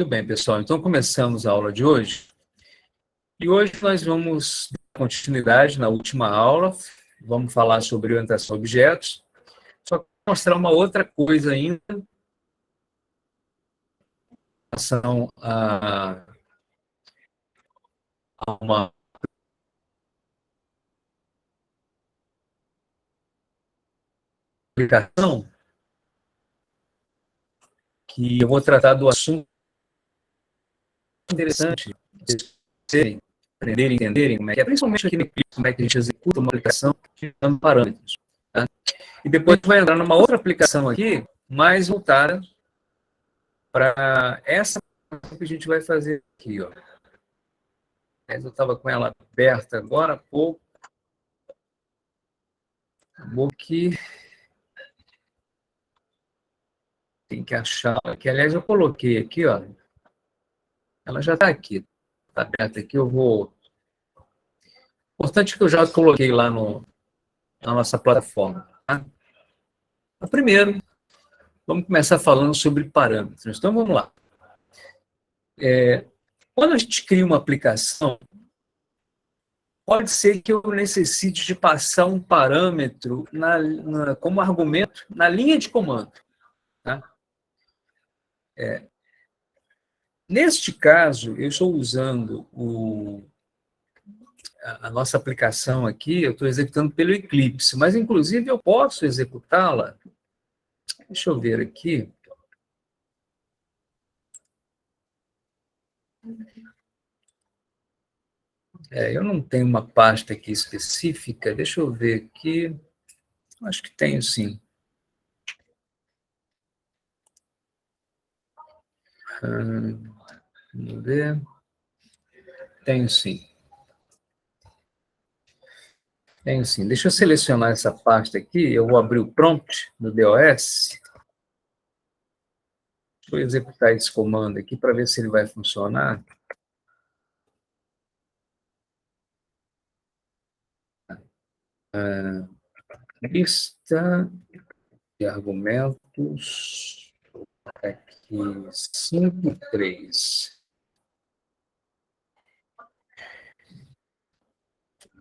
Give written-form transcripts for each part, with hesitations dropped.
Muito bem, pessoal. Então, começamos a aula de hoje. E hoje nós vamos dar continuidade na última aula. Vamos falar sobre orientação a objetos. Só que vou mostrar uma outra coisa ainda em relação a uma aplicação que eu vou tratar do assunto interessante, vocês aprenderem, entenderem como é que é, principalmente aqui no Eclipse, como é que a gente executa uma aplicação usando parâmetros. Tá? E depois a gente vai entrar numa outra aplicação aqui, mais voltada para essa que a gente vai fazer aqui. Ó. Eu estava com ela aberta agora há pouco. Acabou que tem que achar aqui. Aliás, eu coloquei aqui, ó. Ela já está aqui. Está aberta aqui, eu vou... Importante que eu já coloquei lá na nossa plataforma. Tá? Primeiro, vamos começar falando sobre parâmetros. Então, vamos lá. Quando a gente cria uma aplicação, pode ser que eu necessite de passar um parâmetro como argumento na linha de comando. Tá? Neste caso, eu estou usando a nossa aplicação aqui, eu estou executando pelo Eclipse, mas, inclusive, eu posso executá-la. Deixa eu ver aqui. Eu não tenho uma pasta aqui específica, deixa eu ver aqui. Acho que tenho, sim. Vamos ver. Tenho, sim. Tenho, sim. Deixa eu selecionar essa pasta aqui, eu vou abrir o prompt do DOS. Vou executar esse comando aqui para ver se ele vai funcionar. Lista de argumentos, aqui, 5.3.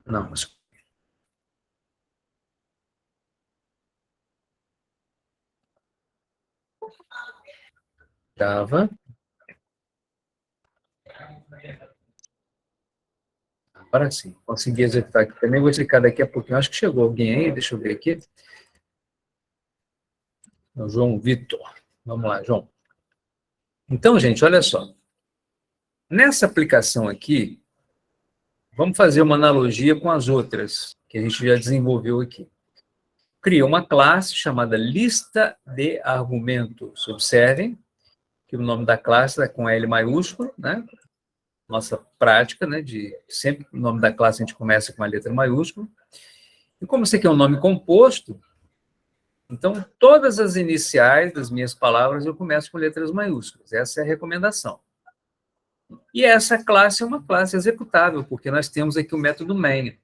Não, mas... Estava. Agora sim, consegui executar aqui. Também vou explicar daqui a pouquinho. Acho que chegou alguém aí, deixa eu ver aqui. O João Vitor. Vamos lá, João. Então, gente, olha só. Nessa aplicação aqui, vamos fazer uma analogia com as outras que a gente já desenvolveu aqui. Criei uma classe chamada lista de argumentos. Observem que o nome da classe é com L maiúsculo, né? Nossa prática, né? De sempre o nome da classe a gente começa com a letra maiúscula. E como isso aqui é um nome composto, então todas as iniciais das minhas palavras eu começo com letras maiúsculas. Essa é a recomendação. E essa classe é uma classe executável, porque nós temos aqui o método main.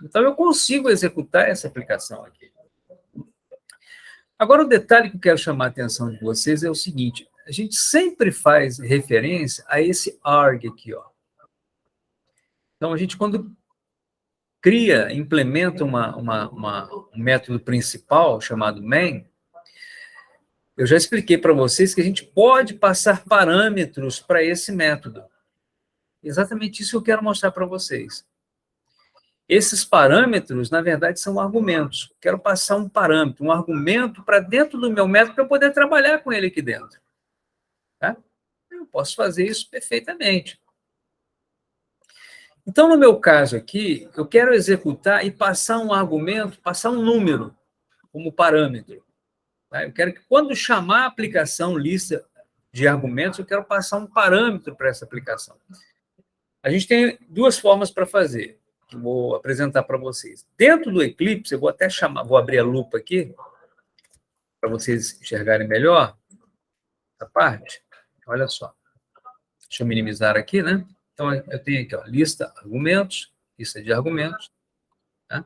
Então, eu consigo executar essa aplicação aqui. Agora, o detalhe que eu quero chamar a atenção de vocês é o seguinte, a gente sempre faz referência a esse arg aqui, ó. Então, a gente, quando cria, implementa um método principal chamado main, eu já expliquei para vocês que a gente pode passar parâmetros para esse método. Exatamente isso que eu quero mostrar para vocês. Esses parâmetros, na verdade, são argumentos. Quero passar um parâmetro, um argumento para dentro do meu método para eu poder trabalhar com ele aqui dentro. Tá? Eu posso fazer isso perfeitamente. Então, no meu caso aqui, eu quero executar e passar um argumento, passar um número como parâmetro. Tá? Eu quero que, quando chamar a aplicação lista de argumentos, eu quero passar um parâmetro para essa aplicação. A gente tem duas formas para fazer. Vou apresentar para vocês. Dentro do Eclipse, eu vou até chamar, vou abrir a lupa aqui, para vocês enxergarem melhor essa parte. Olha só. Deixa eu minimizar aqui, né? Então, eu tenho aqui, ó, lista de argumentos. Tá?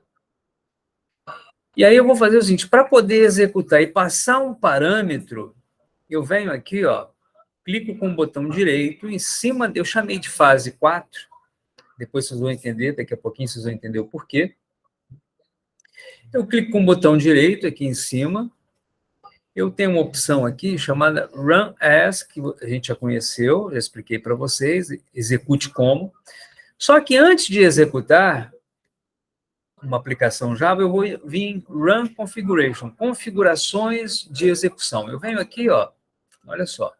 E aí eu vou fazer o seguinte, para poder executar e passar um parâmetro, eu venho aqui, ó, clico com o botão direito, em cima, eu chamei de fase 4, depois vocês vão entender, daqui a pouquinho vocês vão entender o porquê. Eu clico com o botão direito aqui em cima, eu tenho uma opção aqui chamada Run As, que a gente já conheceu, já expliquei para vocês, execute como. Só que antes de executar uma aplicação Java, eu vou vir em Run Configuration, configurações de execução. Eu venho aqui, ó, olha só.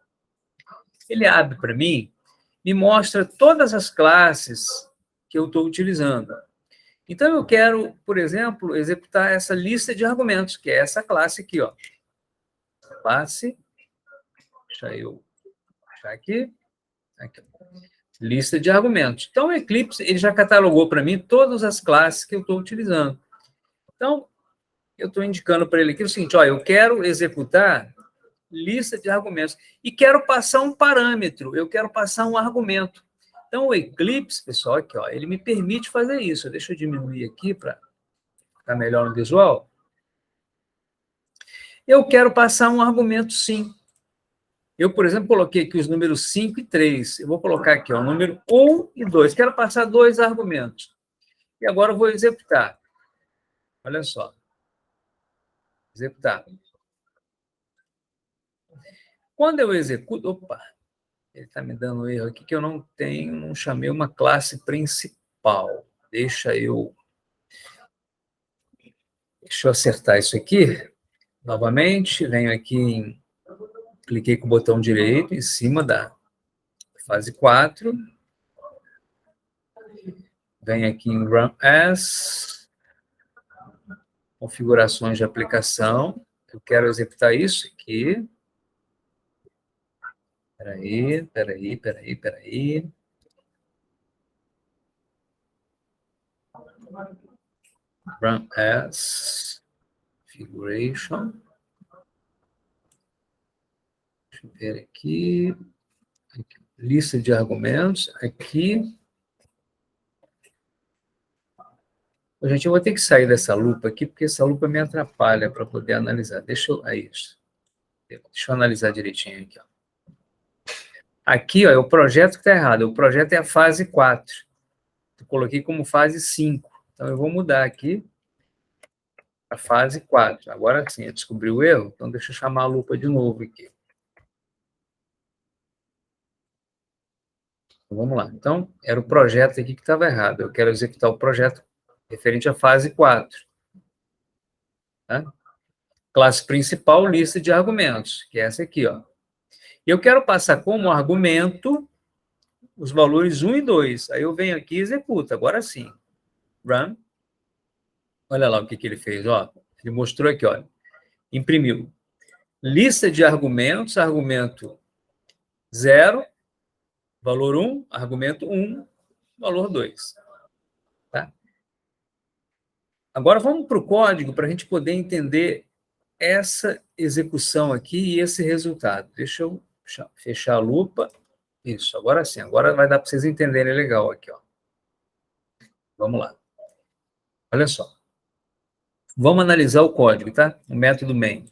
Ele abre para mim, me mostra todas as classes que eu estou utilizando. Então, eu quero, por exemplo, executar essa lista de argumentos, que é essa classe aqui, ó. Classe, deixa eu achar aqui. Lista de argumentos. Então, o Eclipse ele já catalogou para mim todas as classes que eu estou utilizando. Então, eu estou indicando para ele aqui o seguinte, ó, eu quero executar lista de argumentos e quero passar um parâmetro, eu quero passar um argumento. Então, o Eclipse, pessoal, aqui, ó, ele me permite fazer isso. Deixa eu diminuir aqui para ficar melhor no visual. Eu quero passar um argumento, sim. Eu, por exemplo, coloquei aqui os números 5 e 3. Eu vou colocar aqui, ó, o número 1 e 2. Quero passar 2 argumentos. E agora eu vou executar. Olha só. Executar. Quando eu executo... Opa! Ele está me dando um erro aqui que eu não tenho, não chamei uma classe principal. Deixa eu acertar isso aqui. Novamente, venho aqui, cliquei com o botão direito em cima da fase 4. Venho aqui em Run As. Configurações de aplicação. Eu quero executar isso aqui. Peraí. Run As. Configuration. Deixa eu ver aqui. Lista de argumentos. Aqui. Gente, eu vou ter que sair dessa lupa aqui, porque essa lupa me atrapalha para poder analisar. Deixa eu analisar direitinho aqui. Ó. Aqui, ó, é o projeto que está errado. O projeto é a fase 4. Eu coloquei como fase 5. Então, eu vou mudar aqui a fase 4. Agora sim, eu descobri o erro. Então, deixa eu chamar a lupa de novo aqui. Então, vamos lá. Então, era o projeto aqui que estava errado. Eu quero executar o projeto referente à fase 4. Tá? Classe principal, lista de argumentos, que é essa aqui, ó. E eu quero passar como argumento os valores 1 e 2. Aí eu venho aqui e executo. Agora sim. Run. Olha lá o que ele fez, ó. Ele mostrou aqui, ó. Imprimiu. Lista de argumentos, argumento 0, valor 1, argumento 1, valor 2. Tá? Agora vamos para o código para a gente poder entender essa execução aqui e esse resultado. Deixa eu fechar a lupa. Isso, agora sim. Agora vai dar para vocês entenderem legal aqui, ó. Vamos lá. Olha só. Vamos analisar o código, tá? O método main.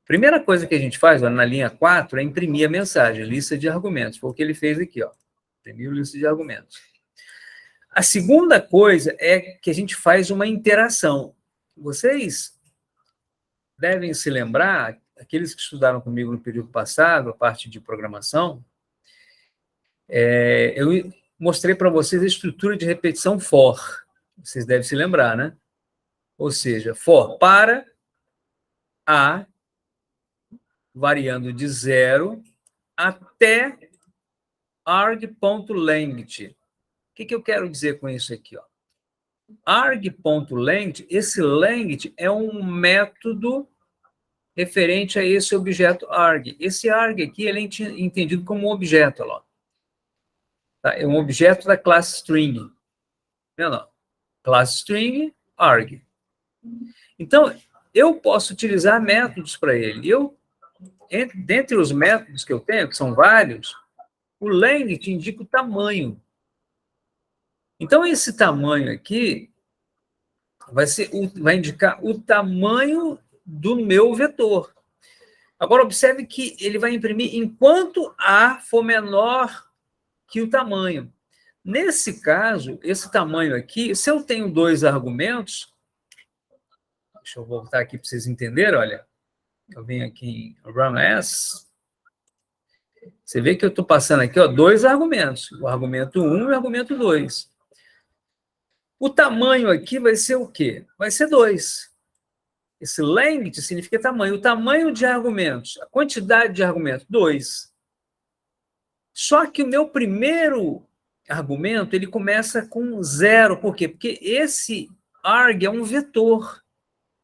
Primeira coisa que a gente faz, ó, na linha 4, é imprimir a mensagem, lista de argumentos. Foi o que ele fez aqui, ó. Imprimiu lista de argumentos. A segunda coisa é que a gente faz uma interação. Vocês devem se lembrar, aqueles que estudaram comigo no período passado, a parte de programação, eu mostrei para vocês a estrutura de repetição for. Vocês devem se lembrar, né? Ou seja, for para A, variando de 0 até arg.length. O que eu quero dizer com isso aqui? Ó? Arg.length, esse length é um método referente a esse objeto arg. Esse arg aqui ele é entendido como um objeto. Ó. Tá? É um objeto da classe string. Não. Classe string, arg. Então, eu posso utilizar métodos para ele. Dentre os métodos que eu tenho, que são vários, o length indica o tamanho. Então, esse tamanho aqui vai indicar o tamanho do meu vetor. Agora, observe que ele vai imprimir enquanto A for menor que o tamanho. Nesse caso, esse tamanho aqui, se eu tenho dois argumentos, deixa eu voltar aqui para vocês entenderem, olha, eu venho aqui em Run As, você vê que eu estou passando aqui, ó, dois argumentos, o argumento 1 e o argumento 2. O tamanho aqui vai ser o quê? Vai ser 2. Esse length significa tamanho. O tamanho de argumentos, a quantidade de argumentos, 2. Só que o meu primeiro argumento, ele começa com 0. Por quê? Porque esse arg é um vetor.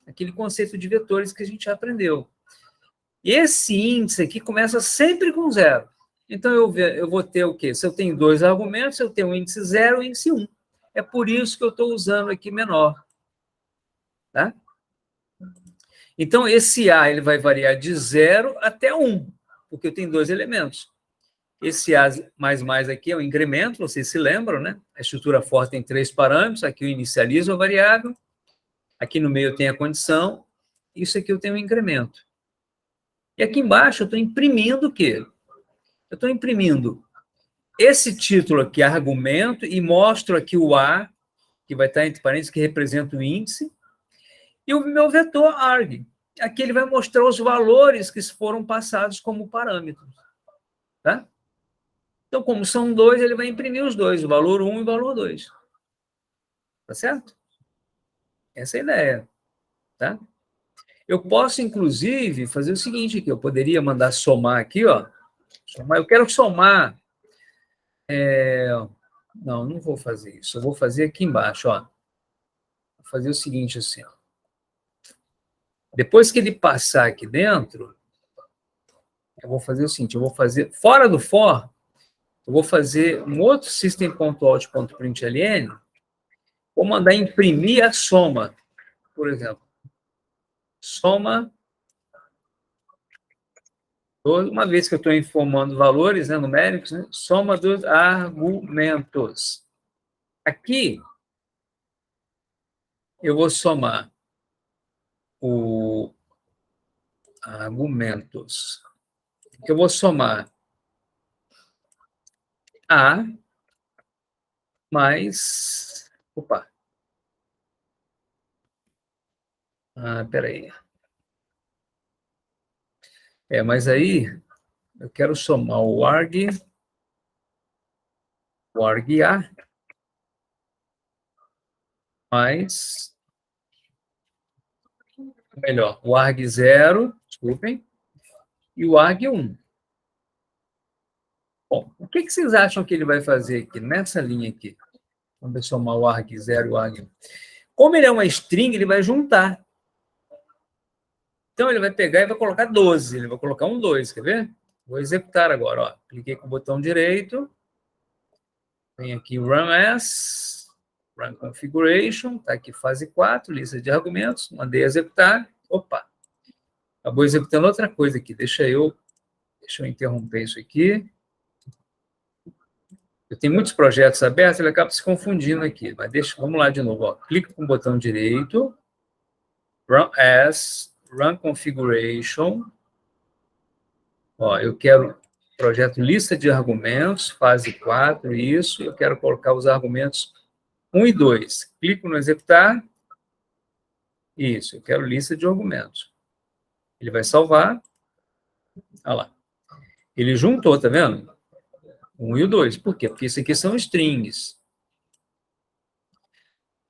Aquele conceito de vetores que a gente já aprendeu. Esse índice aqui começa sempre com 0. Então, eu vou ter o quê? Se eu tenho dois argumentos, eu tenho o índice 0 e o índice 1. É por isso que eu estou usando aqui menor. Tá? Então, esse A ele vai variar de 0 até 1, porque eu tenho dois elementos. Esse A mais aqui é o incremento, vocês se lembram, né? A estrutura forte tem 3 parâmetros, aqui eu inicializo a variável, aqui no meio eu tenho a condição, isso aqui eu tenho o incremento. E aqui embaixo eu estou imprimindo o quê? Eu estou imprimindo esse título aqui, argumento, e mostro aqui o A, que vai estar entre parênteses, que representa o índice, e o meu vetor arg. Aqui ele vai mostrar os valores que foram passados como parâmetros. Tá? Então, como são dois, ele vai imprimir os dois, o valor 1 e o valor 2. Tá certo? Essa é a ideia. Tá? Eu posso, inclusive, fazer o seguinte aqui, eu poderia mandar somar aqui, ó. Eu quero somar. Não vou fazer isso. Eu vou fazer aqui embaixo, ó. Vou fazer o seguinte assim, ó. Depois que ele passar aqui dentro, eu vou fazer o seguinte, eu vou fazer, fora do for, eu vou fazer um outro system.out.println, vou mandar imprimir a soma, por exemplo. Soma, uma vez que eu estou informando valores, né, numéricos, né, soma dos argumentos. Aqui, eu vou somar o argumentos. Eu vou somar A mais... Opa. Peraí. Mas aí eu quero somar o arg A mais, melhor, o arg 0, desculpem, e o arg 1. Bom, o que vocês acham que ele vai fazer aqui, nessa linha aqui? Vamos somar o arg 0 e o arg 1. Como ele é uma string, ele vai juntar. Então, ele vai pegar e vai colocar 12. Ele vai colocar um 2, quer ver? Vou executar agora, ó. Cliquei com o botão direito. Vem aqui Run As, Run Configuration, está aqui fase 4, lista de argumentos, mandei executar. Opa! Acabou executando outra coisa aqui. Deixa eu interromper isso aqui. Eu tenho muitos projetos abertos, ele acaba se confundindo aqui. Mas vamos lá de novo. Ó. Clica com o botão direito, Run As, Run Configuration. Ó, eu quero projeto lista de argumentos, fase 4, isso. Eu quero colocar os argumentos 1 e 2. Clico no executar. Isso, eu quero lista de argumentos. Ele vai salvar. Olha lá. Ele juntou, tá vendo? 1 e o 2. Por quê? Porque isso aqui são strings.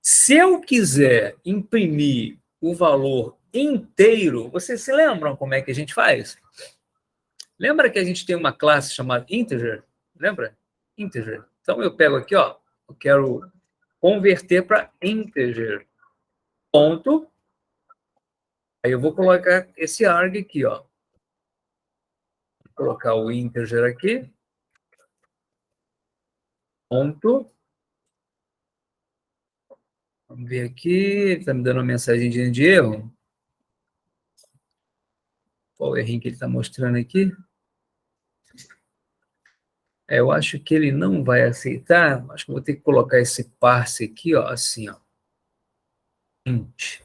Se eu quiser imprimir o valor inteiro, vocês se lembram como é que a gente faz? Lembra que a gente tem uma classe chamada integer? Lembra? Integer. Então, eu pego aqui, ó, eu quero converter para integer. Ponto. Aí eu vou colocar esse arg aqui, ó. Vou colocar o integer aqui. Ponto. Vamos ver aqui. Está me dando uma mensagem de erro. Qual o errinho que ele está mostrando aqui? Eu acho que ele não vai aceitar. Acho que vou ter que colocar esse parse aqui, ó, assim, ó. Int.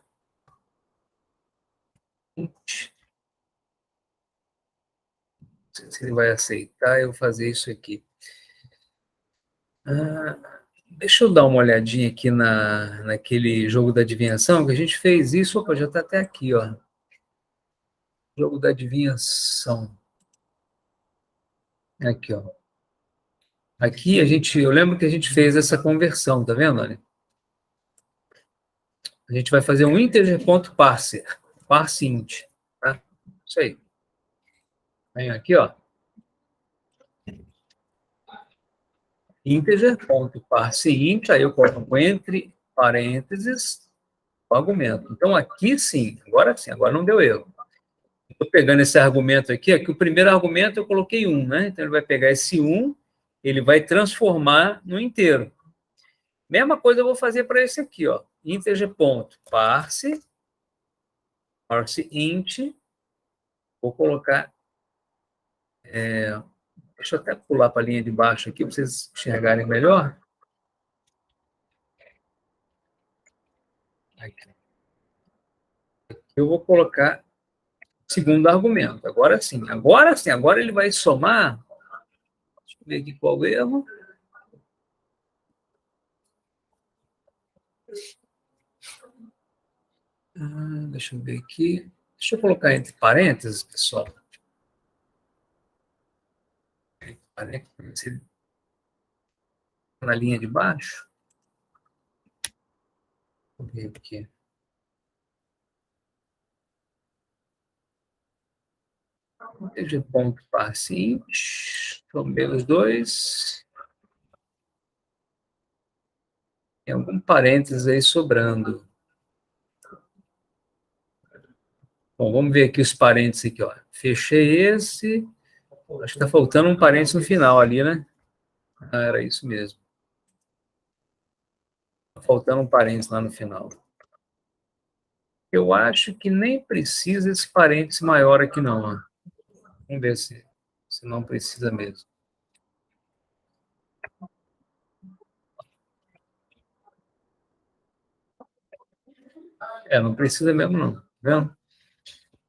sei se ele vai aceitar eu fazer isso aqui. Deixa eu dar uma olhadinha aqui naquele jogo da adivinhação, que a gente fez isso. Opa, já está até aqui, ó. Jogo da adivinhação. Aqui, ó. Aqui eu lembro que a gente fez essa conversão, tá vendo, olha? A gente vai fazer um integer.parse, parse int, tá? Isso aí. Vem aqui, ó. Integer.parseInt, aí eu coloco entre parênteses o argumento. Então, aqui sim, agora não deu erro. Estou pegando esse argumento aqui, que o primeiro argumento eu coloquei 1, né? Então, ele vai pegar esse 1, ele vai transformar no inteiro. Mesma coisa eu vou fazer para esse aqui, ó. Integer.parse, parseInt, vou colocar... deixa eu até pular para a linha de baixo aqui, para vocês enxergarem melhor. Aqui. Eu vou colocar segundo argumento. Agora sim, agora ele vai somar. Deixa eu ver aqui qual o erro. Deixa eu ver aqui. Deixa eu colocar entre parênteses, pessoal. Na linha de baixo. Vou ver aqui. Veja ponto parseInt. Somei os dois. Tem algum parênteses aí sobrando. Bom, vamos ver aqui os parênteses aqui, ó. Fechei esse. Acho que está faltando um parênteses no final ali, né? Era isso mesmo. Tá faltando um parênteses lá no final. Eu acho que nem precisa esse parênteses maior aqui, não. Ó. Vamos ver se não precisa mesmo. Não precisa mesmo, não. Tá vendo?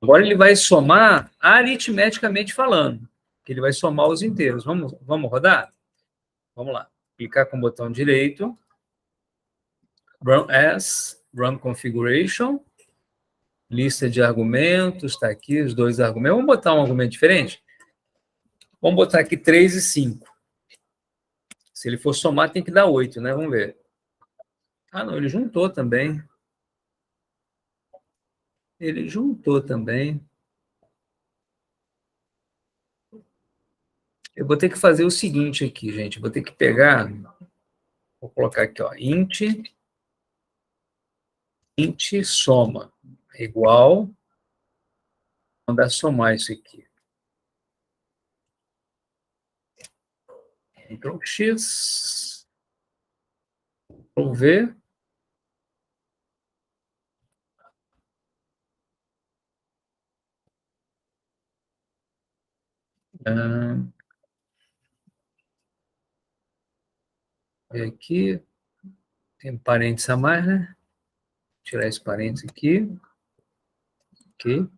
Agora ele vai somar aritmeticamente falando, que ele vai somar os inteiros. Vamos rodar? Vamos lá. Clicar com o botão direito. Run as, Run Configuration. Lista de argumentos, está aqui os dois argumentos. Vamos botar um argumento diferente? Vamos botar aqui 3 e 5. Se ele for somar, tem que dar 8, né? Vamos ver. Não, ele juntou também. Ele juntou também. Eu vou ter que fazer o seguinte aqui, gente. Vou ter que pegar... Vou colocar aqui, ó. Int soma igual... Vou mandar somar isso aqui. Ctrl X. Ctrl V. Aqui. Tem parênteses a mais, né? Tirar esse parênteses aqui. Ok.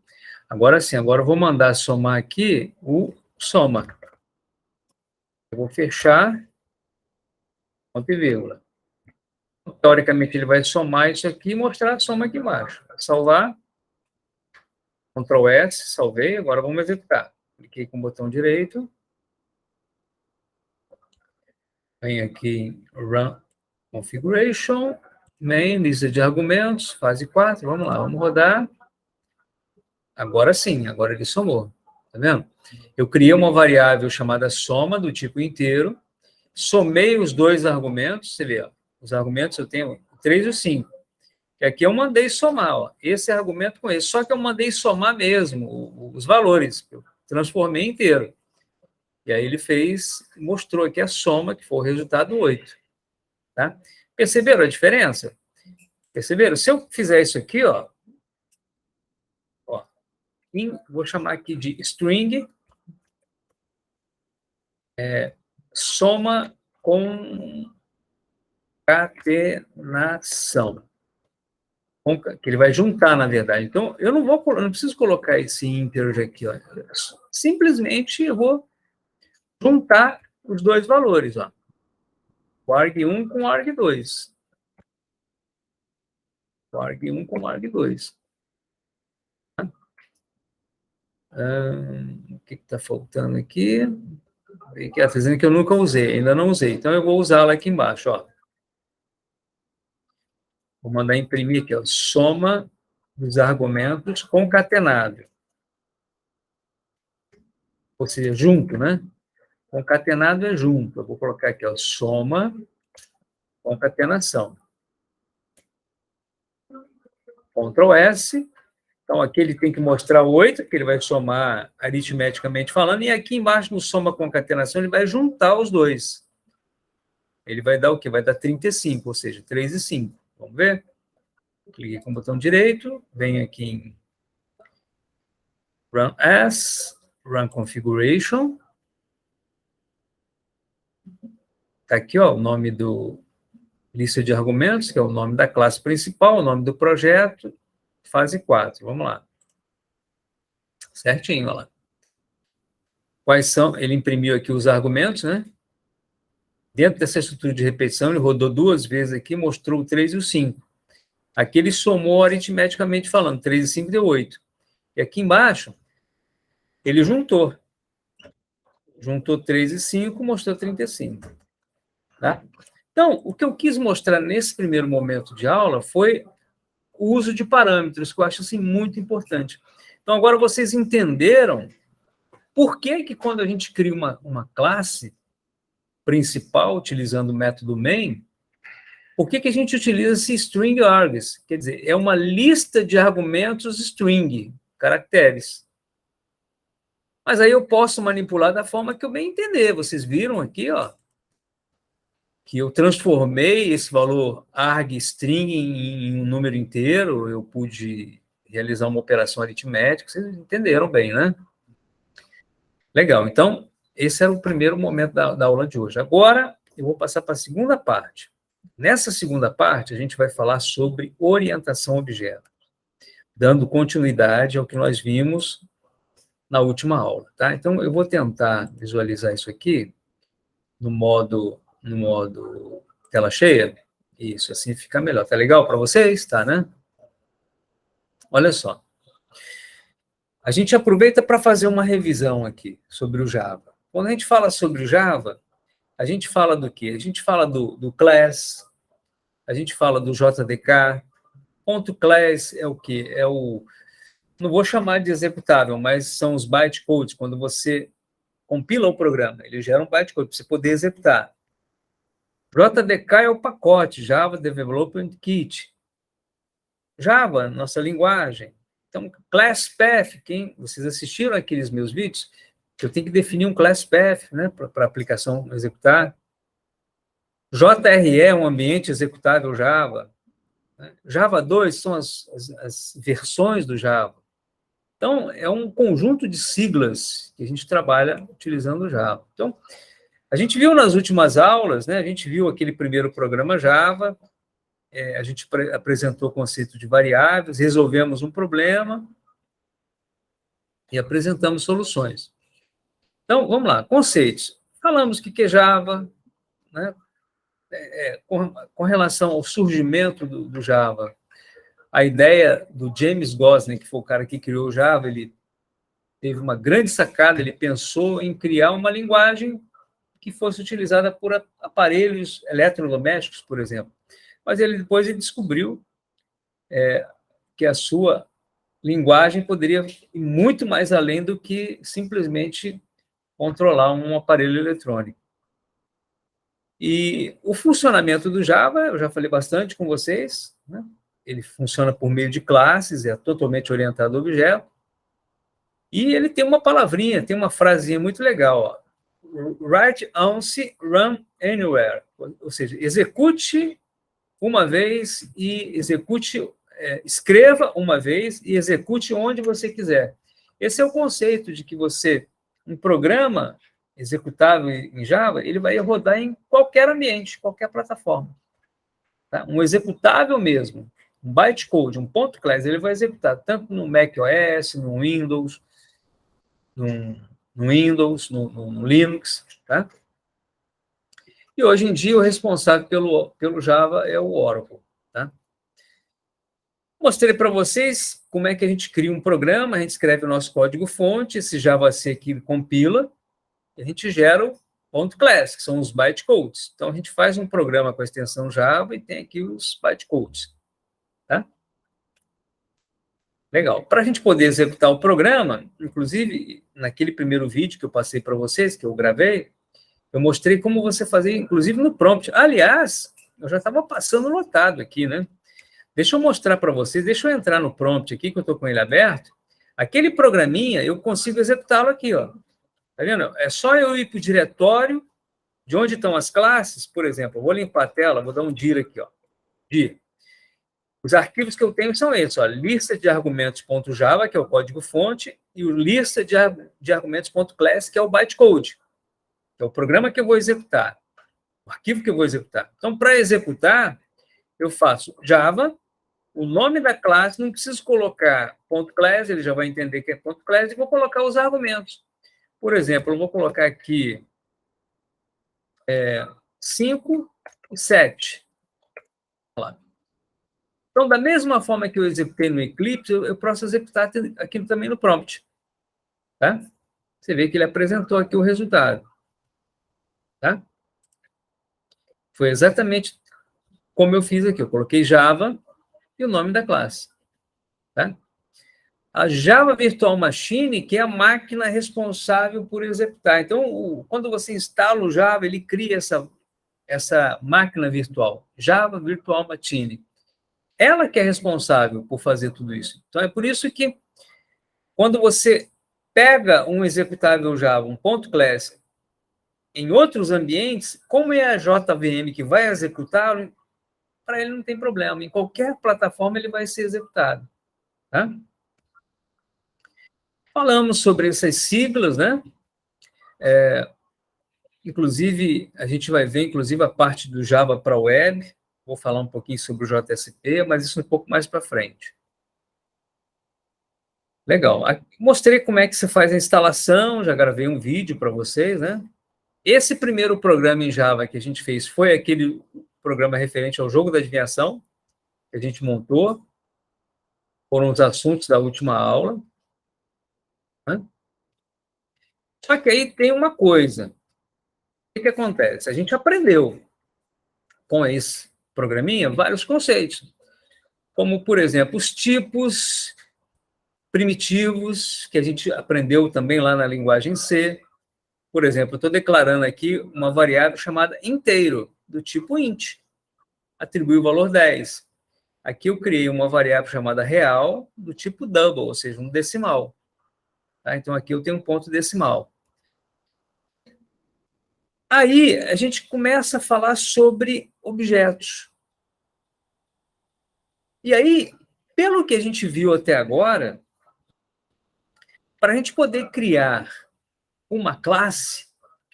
Agora sim, agora eu vou mandar somar aqui o soma. Eu vou fechar, ponto e vírgula. Teoricamente, ele vai somar isso aqui e mostrar a soma aqui embaixo. Salvar. Ctrl S, salvei. Agora vamos executar. Cliquei com o botão direito. Vem aqui em Run Configuration. Main, lista de argumentos, fase 4. Vamos lá, vamos rodar. Agora sim, agora ele somou. Tá vendo? Eu criei uma variável chamada soma, do tipo inteiro. Somei os dois argumentos. Você vê, ó, os argumentos eu tenho 3 e 5. Que aqui eu mandei somar, ó, esse argumento com esse. Só que eu mandei somar mesmo os valores. Eu transformei inteiro. E aí ele mostrou aqui a soma, que foi o resultado 8. Tá? Perceberam a diferença? Perceberam? Se eu fizer isso aqui, ó, vou chamar aqui de string, soma concatenação. que ele vai juntar, na verdade. Então, eu não preciso colocar esse integer aqui, ó. Simplesmente eu vou juntar os dois valores, ó. O arg1 com o arg2. O arg1 com o arg2. O que está faltando aqui? Está dizendo que eu nunca usei, ainda não usei. Então, eu vou usá-la aqui embaixo, ó. Vou mandar imprimir aqui, ó, soma dos argumentos concatenado. Ou seja, junto, né? Concatenado é junto. Eu vou colocar aqui, ó, soma, concatenação. Ctrl S. Então, aqui ele tem que mostrar 8, que ele vai somar aritmeticamente falando, e aqui embaixo, no soma concatenação, ele vai juntar os dois. Ele vai dar o quê? Vai dar 35, ou seja, 3 e 5. Vamos ver? Clique com o botão direito, venho aqui em Run As, Run Configuration. Está aqui, ó, o nome do lista de argumentos, que é o nome da classe principal, o nome do projeto, fase 4. Vamos lá. Certinho, olha lá. Quais são? Ele imprimiu aqui os argumentos, né? Dentro dessa estrutura de repetição, ele rodou 2 vezes aqui, mostrou o 3 e o 5. Aqui ele somou aritmeticamente falando, 3 e 5 deu 8. E aqui embaixo, ele juntou. Juntou 3 e 5, mostrou 35. Tá? Então, o que eu quis mostrar nesse primeiro momento de aula foi o uso de parâmetros, que eu acho assim, muito importante. Então, agora vocês entenderam por que quando a gente cria uma classe principal, utilizando o método main, por que a gente utiliza esse string args? Quer dizer, é uma lista de argumentos string, caracteres. Mas aí eu posso manipular da forma que eu bem entender. Vocês viram aqui, ó, que eu transformei esse valor arg-string em um número inteiro, eu pude realizar uma operação aritmética, vocês entenderam bem, né? Legal, então, esse era o primeiro momento da aula de hoje. Agora, eu vou passar para a segunda parte. Nessa segunda parte, a gente vai falar sobre orientação a objeto, dando continuidade ao que nós vimos na última aula, tá? Então, eu vou tentar visualizar isso aqui no modo tela cheia. Isso, assim fica melhor. Tá legal para vocês? Tá, né? Olha só. A gente aproveita para fazer uma revisão aqui sobre o Java. Quando a gente fala sobre o Java, a gente fala do quê? A gente fala do class, a gente fala do JDK. Ponto class é o quê? É o... Não vou chamar de executável, mas são os bytecodes. Quando você compila o programa, ele gera um bytecode para você poder executar. JDK é o pacote, Java Development Kit. Java, nossa linguagem. Então, class path, vocês assistiram aqueles meus vídeos, eu tenho que definir um class path, né, para a aplicação executar. JRE é um ambiente executável Java. Java 2 são as versões do Java. Então, é um conjunto de siglas que a gente trabalha utilizando o Java. Então, a gente viu nas últimas aulas, né, a gente viu aquele primeiro programa Java, a gente apresentou o conceito de variáveis, resolvemos um problema e apresentamos soluções. Então, vamos lá, conceitos. Falamos que é Java, né, com relação ao surgimento do Java, a ideia do James Gosling, que foi o cara que criou o Java, ele teve uma grande sacada, ele pensou em criar uma linguagem que fosse utilizada por aparelhos eletrodomésticos, por exemplo. Mas depois ele descobriu que a sua linguagem poderia ir muito mais além do que simplesmente controlar um aparelho eletrônico. E o funcionamento do Java, eu já falei bastante com vocês, né? Ele funciona por meio de classes, é totalmente orientado a objeto, e ele tem uma palavrinha, tem uma frasinha muito legal, ó. Write once, run anywhere, ou seja, execute uma vez e escreva uma vez e execute onde você quiser. Esse é o conceito de que um programa executável em Java, ele vai rodar em qualquer ambiente, qualquer plataforma. Tá? Um executável mesmo, um bytecode, um ponto .class, ele vai executar tanto no macOS, no Windows, no Linux, tá? E hoje em dia o responsável pelo Java é o Oracle, tá? Mostrei para vocês como é que a gente cria um programa, a gente escreve o nosso código-fonte, esse JavaC aqui compila, e a gente gera o .class, que são os bytecodes. Então, a gente faz um programa com a extensão Java e tem aqui os bytecodes, tá? Legal. Para a gente poder executar o programa, inclusive, naquele primeiro vídeo que eu passei para vocês, que eu gravei, eu mostrei como você fazer, inclusive, no prompt. Aliás, eu já estava passando lotado aqui, né? Deixa eu mostrar para vocês, deixa eu entrar no prompt aqui, que eu estou com ele aberto. Aquele programinha, eu consigo executá-lo aqui, ó. Tá vendo? É só eu ir para o diretório de onde estão as classes, por exemplo, eu vou limpar a tela, vou dar um dir aqui, ó. Dir. Os arquivos que eu tenho são esses, ó, lista de argumentos.java, que é o código-fonte, e o lista de argumentos.class, que é o bytecode, que é o programa que eu vou executar, o arquivo que eu vou executar. Então, para executar, eu faço Java, o nome da classe, não preciso colocar .class, ele já vai entender que é .class, e vou colocar os argumentos. Por exemplo, eu vou colocar aqui 5 e 7. Então, da mesma forma que eu executei no Eclipse, eu posso executar aqui também no prompt. Tá? Você vê que ele apresentou aqui o resultado. Tá? Foi exatamente como eu fiz aqui. Eu coloquei Java e o nome da classe. Tá? A Java Virtual Machine, que é a máquina responsável por executar. Então, quando você instala o Java, ele cria essa máquina virtual, Java Virtual Machine. Ela que é responsável por fazer tudo isso. Então, é por isso que, quando você pega um executável Java, um .class, em outros ambientes, como é a JVM que vai executá-lo, para ele não tem problema. Em qualquer plataforma ele vai ser executado. Tá? Falamos sobre essas siglas, né? Inclusive, a gente vai ver, inclusive, a parte do Java para web. Vou falar um pouquinho sobre o JSP, mas isso um pouco mais para frente. Legal. Mostrei como é que se faz a instalação, já gravei um vídeo para vocês, né? Esse primeiro programa em Java que a gente fez foi aquele programa referente ao jogo da adivinhação, que a gente montou. Foram os assuntos da última aula. Né? Só que aí tem uma coisa. O que acontece? A gente aprendeu com esse programinha vários conceitos, como, por exemplo, os tipos primitivos, que a gente aprendeu também lá na linguagem C. Por exemplo, eu estou declarando aqui uma variável chamada inteiro, do tipo int. Atribui o valor 10. Aqui eu criei uma variável chamada real, do tipo double, ou seja, um decimal. Tá? Então, aqui eu tenho um ponto decimal. Aí, a gente começa a falar sobre objetos. E aí, pelo que a gente viu até agora, para a gente poder criar uma classe,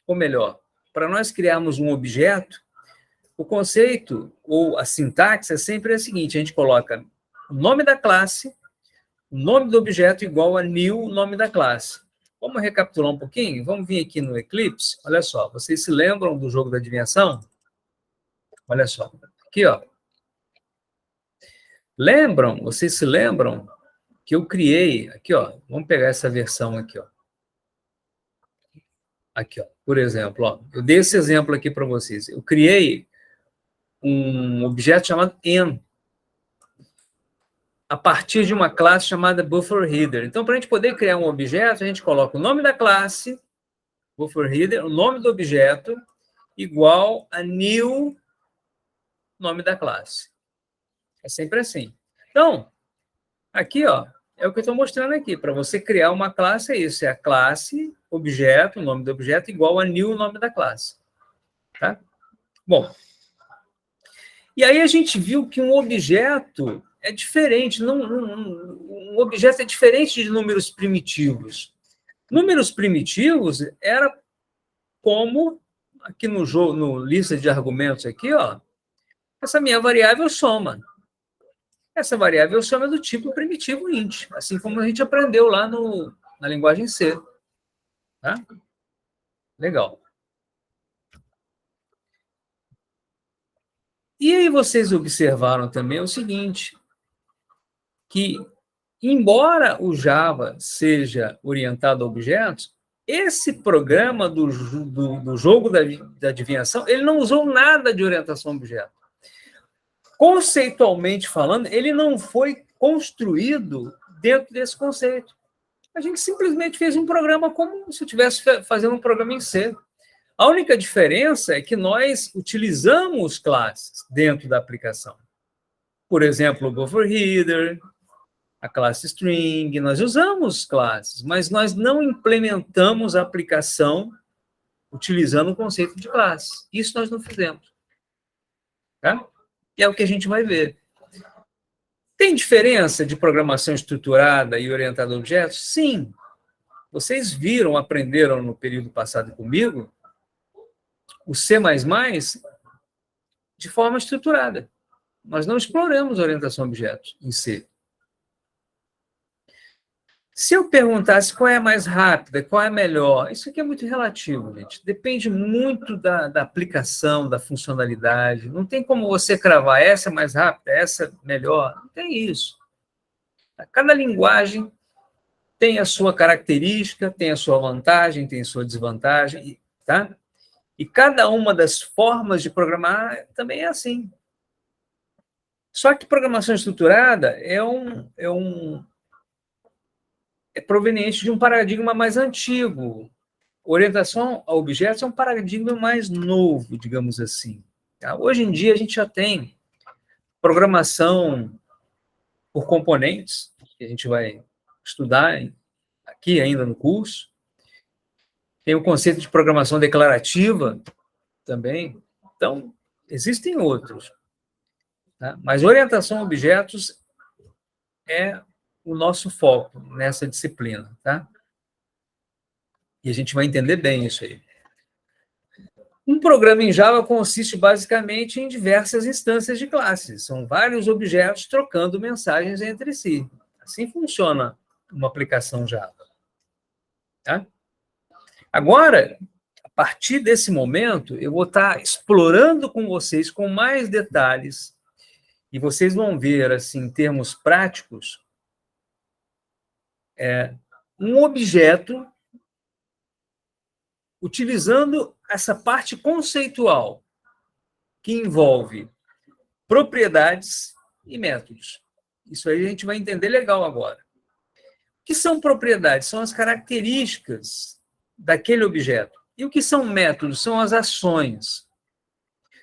ou melhor, para nós criarmos um objeto, o conceito ou a sintaxe é sempre a seguinte: a gente coloca o nome da classe, o nome do objeto igual a new, nome da classe. Vamos recapitular um pouquinho? Vamos vir aqui no Eclipse. Olha só, vocês se lembram do jogo da adivinhação? Olha só, aqui, ó. Vocês se lembram que eu criei, aqui, ó, vamos pegar essa versão aqui, ó. Aqui, ó, por exemplo, ó, eu dei esse exemplo aqui para vocês. Eu criei um objeto chamado n, a partir de uma classe chamada BufferHeader. Então, para a gente poder criar um objeto, a gente coloca o nome da classe, BufferHeader, o nome do objeto, igual a new, nome da classe. É sempre assim. Então, aqui, ó, é o que eu estou mostrando aqui. Para você criar uma classe, é isso. É a classe, objeto, o nome do objeto, igual a new, nome da classe. Tá? Bom, e aí a gente viu que um objeto é diferente. Um objeto é diferente de números primitivos. Números primitivos era como, aqui no jogo, no lista de argumentos aqui, ó, essa minha variável soma. Essa variável soma é do tipo primitivo int, assim como a gente aprendeu lá na linguagem C. Tá? Legal. E aí vocês observaram também o seguinte, que embora o Java seja orientado a objetos, esse programa do jogo da adivinhação, ele não usou nada de orientação a objeto. Conceitualmente falando, ele não foi construído dentro desse conceito. A gente simplesmente fez um programa como se estivesse fazendo um programa em C. A única diferença é que nós utilizamos classes dentro da aplicação. Por exemplo, o bufferheader, a classe string, nós usamos classes, mas nós não implementamos a aplicação utilizando o conceito de classe. Isso nós não fizemos. Tá? E é o que a gente vai ver. Tem diferença de programação estruturada e orientada a objetos? Sim. Vocês viram, aprenderam no período passado comigo, o C++ de forma estruturada. Nós não exploramos orientação a objetos em C. Se eu perguntasse qual é a mais rápida, qual é a melhor, isso aqui é muito relativo, gente. Depende muito da aplicação, da funcionalidade. Não tem como você cravar essa é mais rápida, essa é melhor. Não tem isso. Cada linguagem tem a sua característica, tem a sua vantagem, tem a sua desvantagem, tá? E cada uma das formas de programar também é assim. Só que programação estruturada é proveniente de um paradigma mais antigo. Orientação a objetos é um paradigma mais novo, digamos assim. Tá? Hoje em dia, a gente já tem programação por componentes, que a gente vai estudar aqui ainda no curso. Tem o conceito de programação declarativa também. Então, existem outros. Tá? Mas orientação a objetos é o nosso foco nessa disciplina. Tá? E a gente vai entender bem isso aí. Um programa em Java consiste basicamente em diversas instâncias de classes. São vários objetos trocando mensagens entre si. Assim funciona uma aplicação Java. Tá? Agora, a partir desse momento, eu vou estar explorando com vocês com mais detalhes e vocês vão ver, assim, em termos práticos, um objeto utilizando essa parte conceitual que envolve propriedades e métodos. Isso aí a gente vai entender legal agora. O que são propriedades? São as características daquele objeto. E o que são métodos? São as ações.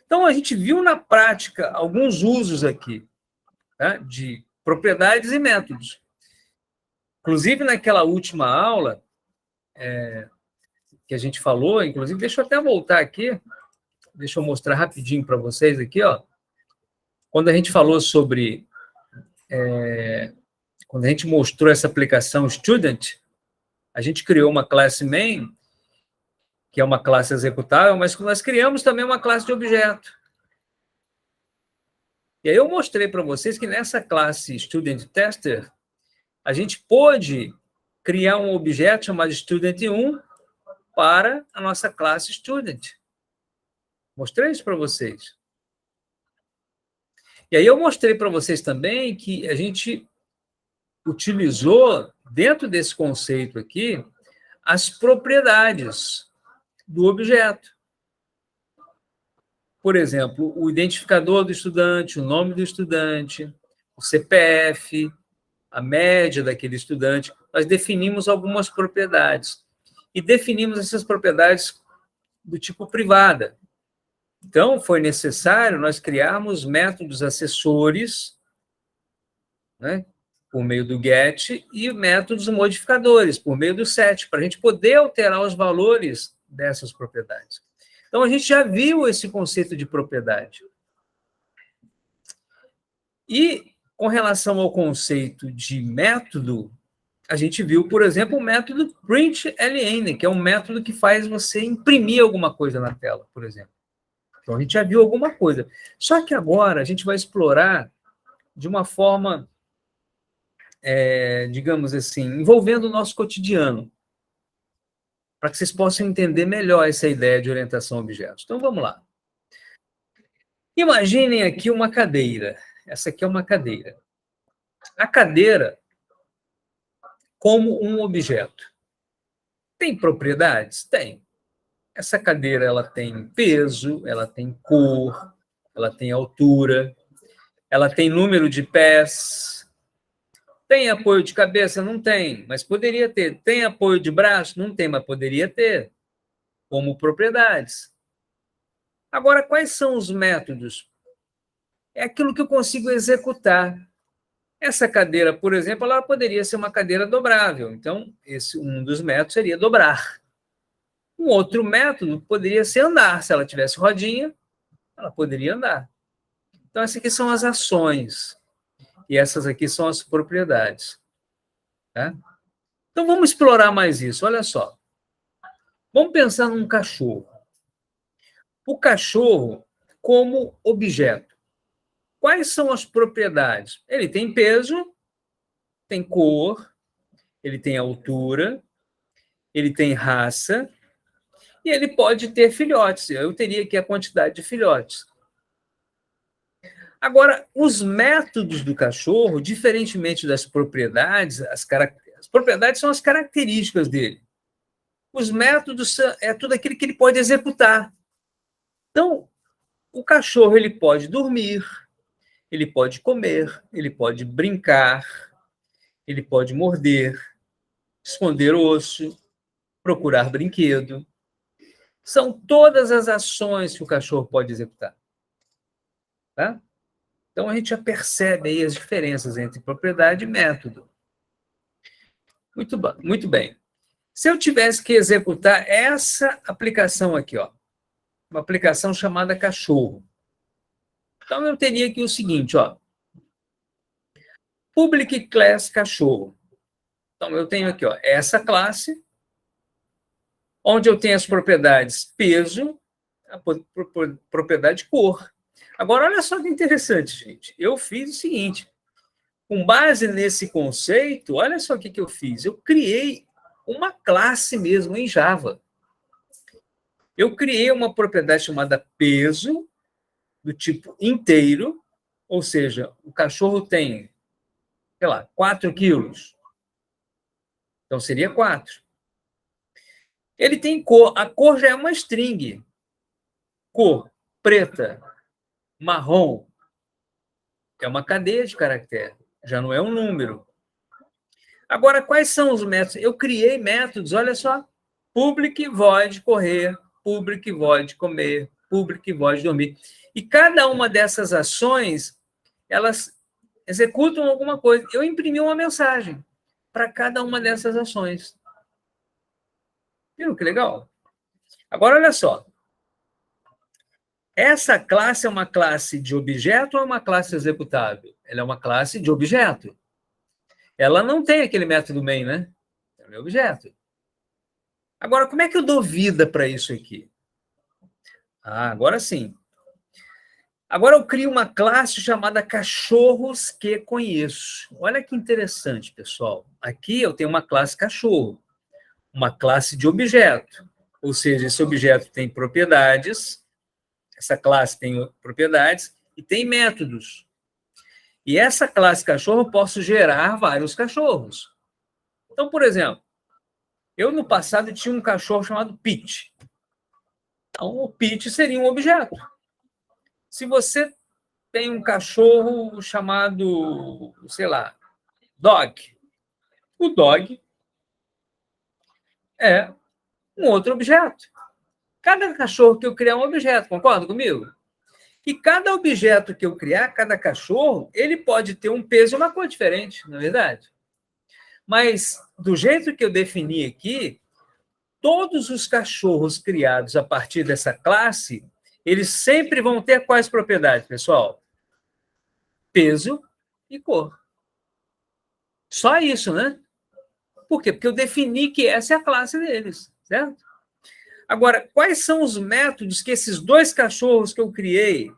Então, a gente viu na prática alguns usos aqui, tá? De propriedades e métodos. Inclusive, naquela última aula que a gente falou, inclusive, deixa eu até voltar aqui, deixa eu mostrar rapidinho para vocês aqui, ó. Quando a gente falou sobre... quando a gente mostrou essa aplicação Student, a gente criou uma classe main, que é uma classe executável, mas nós criamos também uma classe de objeto. E aí eu mostrei para vocês que nessa classe Student Tester, a gente pôde criar um objeto chamado Student1 para a nossa classe Student. Mostrei isso para vocês. E aí eu mostrei para vocês também que a gente utilizou, dentro desse conceito aqui, as propriedades do objeto. Por exemplo, o identificador do estudante, o nome do estudante, o CPF, a média daquele estudante. Nós definimos algumas propriedades. E definimos essas propriedades do tipo privada. Então, foi necessário nós criarmos métodos acessores, né, por meio do get, e métodos modificadores, por meio do set, para a gente poder alterar os valores dessas propriedades. Então, a gente já viu esse conceito de propriedade. E, com relação ao conceito de método, a gente viu, por exemplo, o método println, que é um método que faz você imprimir alguma coisa na tela, por exemplo. Então, a gente já viu alguma coisa. Só que agora a gente vai explorar de uma forma, digamos assim, envolvendo o nosso cotidiano, para que vocês possam entender melhor essa ideia de orientação a objetos. Então, vamos lá. Imaginem aqui uma cadeira. Essa aqui é uma cadeira. A cadeira como um objeto. Tem propriedades? Tem. Essa cadeira ela tem peso, ela tem cor, ela tem altura, ela tem número de pés. Tem apoio de cabeça? Não tem, mas poderia ter. Tem apoio de braço? Não tem, mas poderia ter, como propriedades. Agora, quais são os métodos? É aquilo que eu consigo executar. Essa cadeira, por exemplo, ela poderia ser uma cadeira dobrável. Então, um dos métodos seria dobrar. Um outro método poderia ser andar. Se ela tivesse rodinha, ela poderia andar. Então, essas aqui são as ações. E essas aqui são as propriedades. Tá? Então, vamos explorar mais isso. Olha só. Vamos pensar num cachorro. O cachorro como objeto. Quais são as propriedades? Ele tem peso, tem cor, ele tem altura, ele tem raça, e ele pode ter filhotes. Eu teria aqui a quantidade de filhotes. Agora, os métodos do cachorro, diferentemente das propriedades, as propriedades são as características dele. Os métodos é tudo aquilo que ele pode executar. Então, o cachorro ele pode dormir, ele pode comer, ele pode brincar, ele pode morder, esconder osso, procurar brinquedo. São todas as ações que o cachorro pode executar. Tá? Então, a gente já percebe aí as diferenças entre propriedade e método. Muito bem. Se eu tivesse que executar essa aplicação aqui, ó, uma aplicação chamada cachorro, então eu teria aqui o seguinte, ó, public class cachorro. Então, eu tenho aqui, ó, essa classe, onde eu tenho as propriedades peso, a propriedade cor. Agora, olha só que interessante, gente. Eu fiz o seguinte, com base nesse conceito, olha só o que eu fiz. Eu criei uma classe mesmo em Java. Eu criei uma propriedade chamada peso, do tipo inteiro, ou seja, o cachorro tem, sei lá, 4 quilos. Então, seria 4. Ele tem cor. A cor já é uma string. Cor preta, marrom. É uma cadeia de caractere. Já não é um número. Agora, quais são os métodos? Eu criei métodos, olha só. Public void correr, public void comer, public void dormir. E cada uma dessas ações, elas executam alguma coisa. Eu imprimi uma mensagem para cada uma dessas ações. Viram que legal? Agora, olha só. Essa classe é uma classe de objeto ou é uma classe executável? Ela é uma classe de objeto. Ela não tem aquele método main, né? Ela é objeto. Agora, como é que eu dou vida para isso aqui? Agora sim. Agora eu crio uma classe chamada cachorros que conheço. Olha que interessante, pessoal. Aqui eu tenho uma classe cachorro, uma classe de objeto. Ou seja, esse objeto tem propriedades, essa classe tem propriedades e tem métodos. E essa classe cachorro eu posso gerar vários cachorros. Então, por exemplo, eu no passado tinha um cachorro chamado Pete. Então, o Pete seria um objeto. Se você tem um cachorro chamado, sei lá, Dog, o Dog é um outro objeto. Cada cachorro que eu criar é um objeto, concorda comigo? E cada objeto que eu criar, cada cachorro, ele pode ter um peso e uma cor diferente, não é verdade? Mas, do jeito que eu defini aqui, todos os cachorros criados a partir dessa classe, eles sempre vão ter quais propriedades, pessoal? Peso e cor. Só isso, né? Por quê? Porque eu defini que essa é a classe deles, certo? Agora, quais são os métodos que esses dois cachorros que eu criei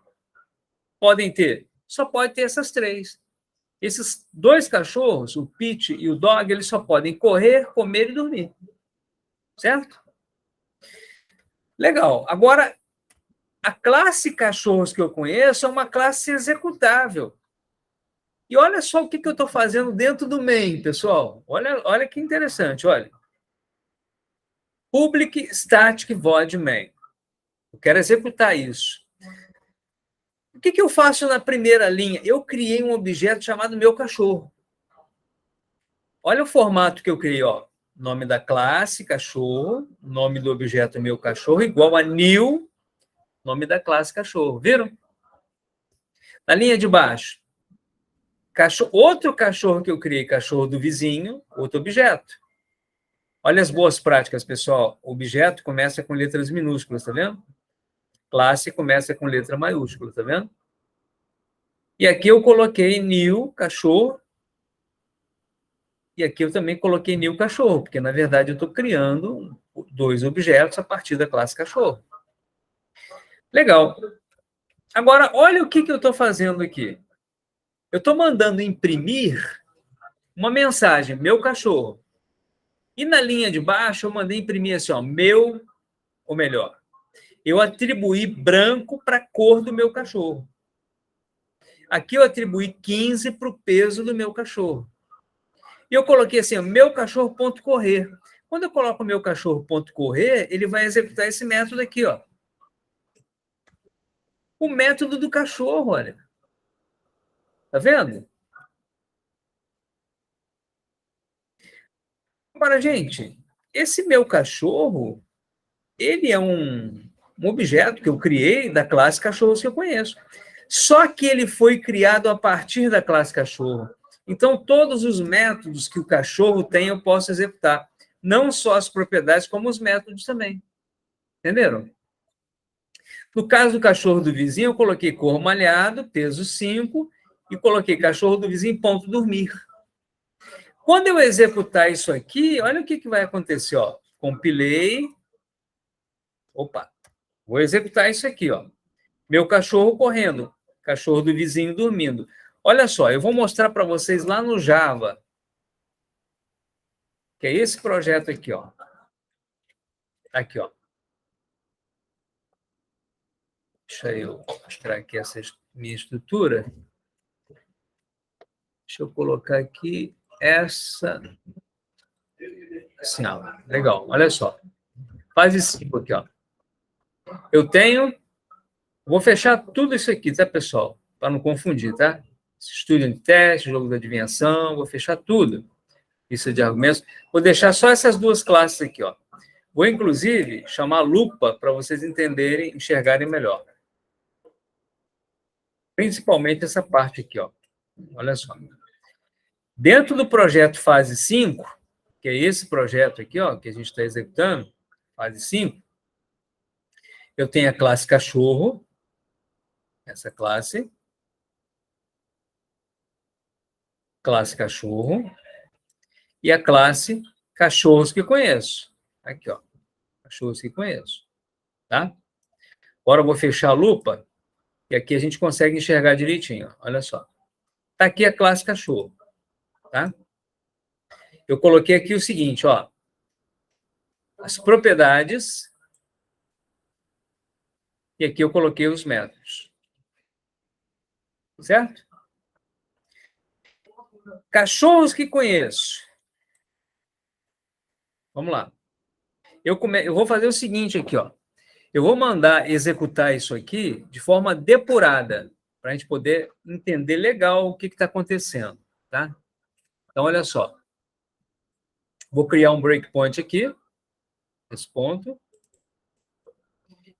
podem ter? Só pode ter essas 3. Esses dois cachorros, o Pete e o Dog, eles só podem correr, comer e dormir. Certo? Legal. Agora, a classe cachorros que eu conheço é uma classe executável. E olha só o que eu estou fazendo dentro do main, pessoal. Olha que interessante, olha. Public static void main. Eu quero executar isso. O que eu faço na primeira linha? Eu criei um objeto chamado meu cachorro. Olha o formato que eu criei, ó. Nome da classe, cachorro. Nome do objeto, meu cachorro, igual a new, nome da classe, cachorro. Viram? Na linha de baixo, outro cachorro que eu criei, cachorro do vizinho, outro objeto. Olha as boas práticas, pessoal. Objeto começa com letras minúsculas, tá vendo? Classe começa com letra maiúscula, tá vendo? E aqui eu coloquei new, cachorro. E aqui eu também coloquei new, cachorro, porque, na verdade, eu estou criando dois objetos a partir da classe cachorro. Legal. Agora, olha o que eu estou fazendo aqui. Eu estou mandando imprimir uma mensagem, meu cachorro. E na linha de baixo, eu mandei imprimir assim, ó, meu, ou melhor, eu atribuí branco para a cor do meu cachorro. Aqui eu atribuí 15 para o peso do meu cachorro. E eu coloquei assim, meu cachorro ponto correr. Quando eu coloco o meu cachorro ponto correr, ele vai executar esse método aqui, ó. O método do cachorro, olha. Tá vendo? Agora, gente, esse meu cachorro, ele é um objeto que eu criei da classe cachorros que eu conheço. Só que ele foi criado a partir da classe cachorro. Então, todos os métodos que o cachorro tem, eu posso executar. Não só as propriedades, como os métodos também. Entenderam? No caso do cachorro do vizinho, eu coloquei cor malhado, peso 5, e coloquei cachorro do vizinho, ponto dormir. Quando eu executar isso aqui, olha o que vai acontecer. Ó. Compilei. Opa, vou executar isso aqui. Ó. Meu cachorro correndo, cachorro do vizinho dormindo. Olha só, eu vou mostrar para vocês lá no Java, que é esse projeto aqui. Ó. Aqui, ó. Deixa eu mostrar aqui essa minha estrutura. Deixa eu colocar aqui essa. Assim, ó. Legal, olha só. Faz isso aqui, ó. Eu tenho. Vou fechar tudo isso aqui, tá, pessoal? Para não confundir, tá? Estudo de teste, jogo da adivinhação, vou fechar tudo. Isso de argumentos. Vou deixar só essas duas classes aqui, ó. Vou, inclusive, chamar lupa para vocês entenderem, enxergarem melhor. Principalmente essa parte aqui, ó. Olha só. Dentro do projeto fase 5, que é esse projeto aqui, ó, que a gente está executando, fase 5, eu tenho a classe cachorro, essa classe cachorro, e a classe cachorros que conheço. Aqui, ó, cachorros que conheço, tá? Agora eu vou fechar a lupa, e aqui a gente consegue enxergar direitinho, ó. Olha só. Tá aqui a classe cachorro, tá? Eu coloquei aqui o seguinte, ó, as propriedades, e aqui eu coloquei os métodos. Certo? Cachorros que conheço. Vamos lá. Eu vou fazer o seguinte aqui, ó. Eu vou mandar executar isso aqui de forma depurada, para a gente poder entender legal o que está acontecendo, tá? Então, olha só. Vou criar um breakpoint aqui, esse ponto,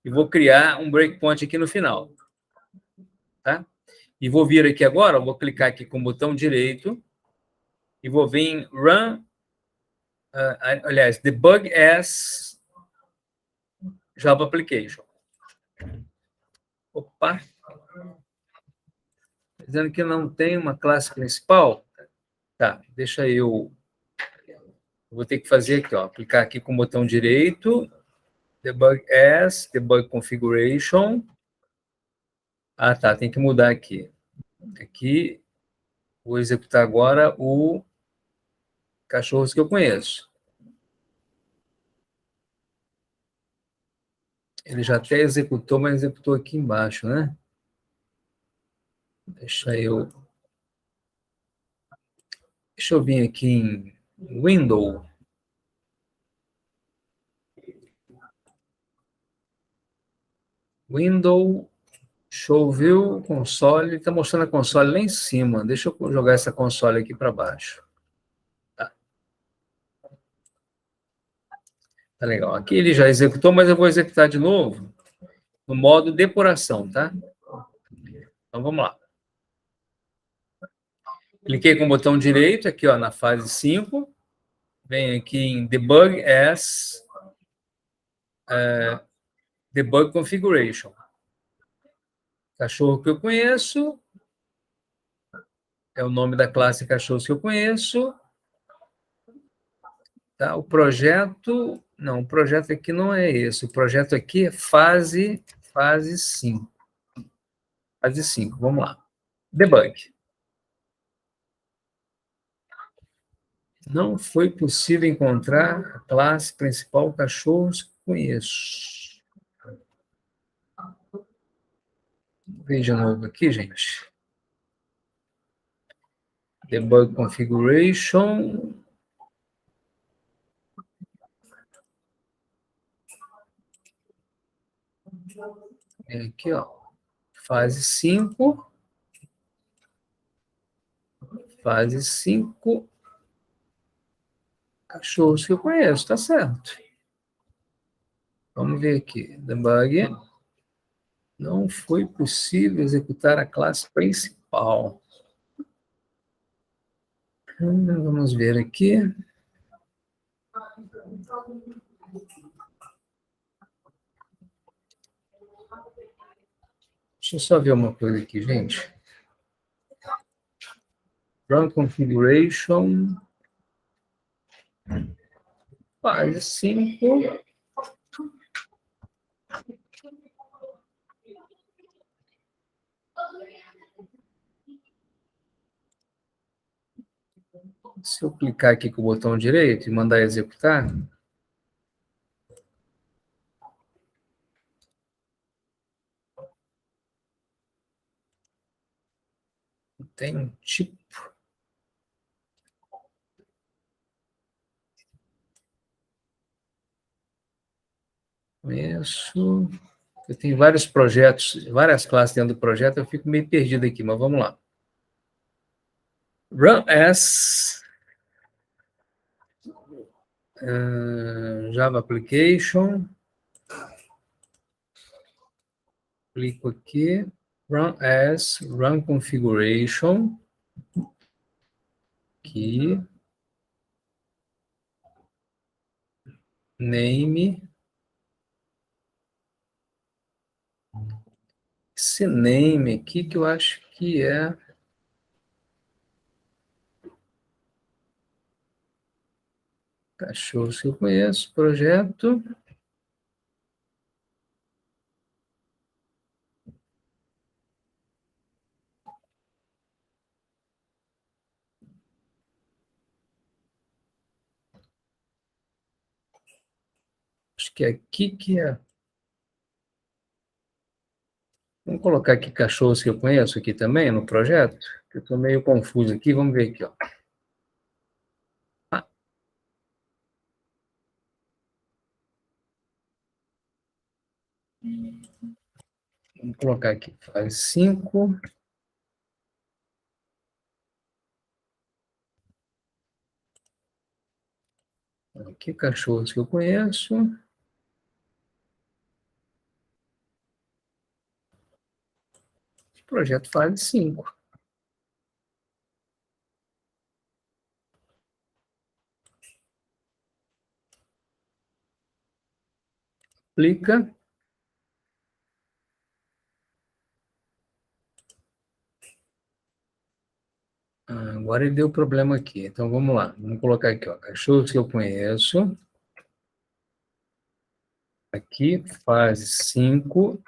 e vou criar um breakpoint aqui no final, tá? E vou vir aqui agora, vou clicar aqui com o botão direito, e vou vir em Run, aliás, Debug as Java Application. Opa! Dizendo que não tem uma classe principal. Tá, deixa eu... Vou ter que fazer aqui, ó, clicar aqui com o botão direito, Debug as, Debug Configuration. Ah, tá, tem que mudar aqui. Aqui, Vou executar agora o cachorros que eu conheço. Ele já até executou, mas executou aqui embaixo, né? Deixa eu vir aqui em Window. Window, Show View, console. Está mostrando a console lá em cima. Deixa eu jogar essa console aqui para baixo. Tá legal. Aqui ele já executou, mas eu vou executar de novo no modo depuração, tá? Então vamos lá. Cliquei com o botão direito aqui, ó, na fase 5. Venho aqui em Debug as Debug Configuration. Cachorro que eu conheço. É o nome da classe cachorros que eu conheço. Tá? O projeto... Não, o projeto aqui não é esse. O projeto aqui é fase 5. Fase 5, vamos lá. Debug. Não foi possível encontrar a classe principal cachorros que conheço. Veja de novo aqui, gente. Debug Configuration. Aqui, ó. Fase 5. Fase 5. Cachorros que eu conheço, tá certo. Vamos ver aqui. Debug. Não foi possível executar a classe principal. Vamos ver aqui. Deixa eu só ver uma coisa aqui, gente. Run Configuration. Fase 5. Se eu clicar aqui com o botão direito e mandar executar, tem um tipo. Isso. Eu tenho vários projetos, várias classes dentro do projeto, eu fico meio perdido aqui, mas vamos lá. Run as Java Application. Clico aqui. Run as Run Configuration. Aqui. Name. Esse name aqui que eu acho que é... Cachorros que eu conheço, projeto. Acho que é aqui que é... Vamos colocar aqui cachorros que eu conheço aqui também no projeto, que eu estou meio confuso aqui. Vamos ver aqui, ó. Vamos colocar aqui, fase 5. Aqui, cachorros que eu conheço. Projeto fase 5. Aplica. Agora ele deu problema aqui. Então, vamos lá. Vamos colocar aqui, ó. Cachorros que eu conheço. Aqui, fase 5.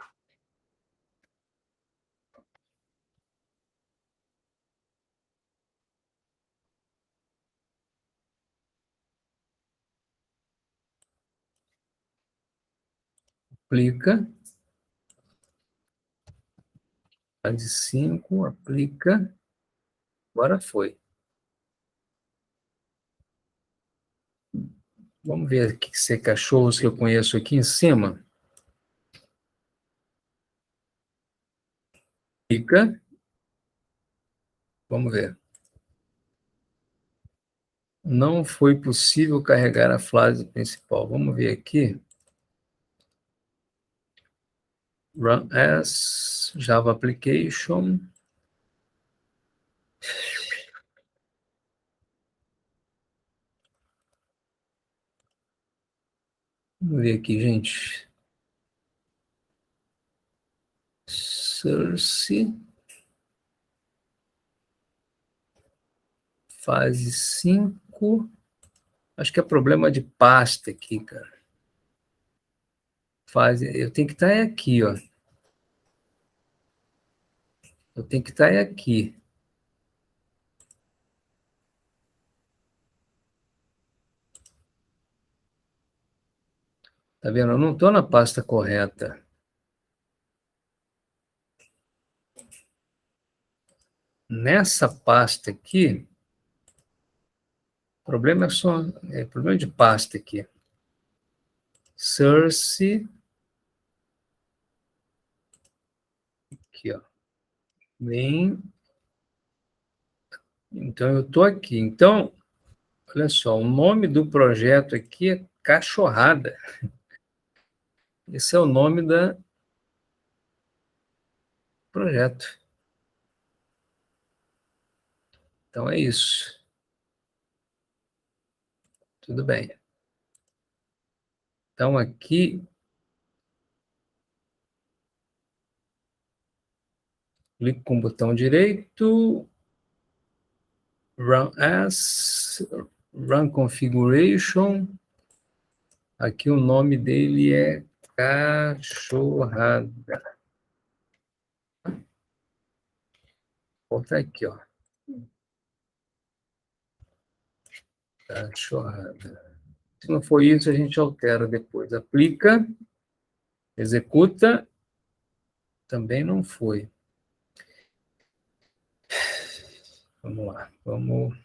aplica, fase 5, aplica, agora foi. Vamos ver aqui se cachorros que eu conheço aqui em cima. Aplica, vamos ver. Não foi possível carregar a frase principal. Vamos ver aqui. Run as Java application. Vamos ver aqui, gente. Source. Fase 5. Acho que é problema de pasta aqui, cara. Eu tenho que estar aqui, ó. Eu tenho que estar aqui. Tá vendo? Eu não estou na pasta correta. Nessa pasta aqui, o problema é problema de pasta aqui. Source. Aqui, ó. Vem. Então, eu estou aqui. Então, olha só, o nome do projeto aqui é Cachorrada. Esse é o nome do projeto. Então, é isso. Tudo bem. Então, aqui, clico com o botão direito, Run as, Run Configuration. Aqui o nome dele é Cachorrada. Vou botar aqui, ó. Cachorrada. Se não for isso, a gente altera depois. Aplica, executa, também não foi. Vamos lá, vamos...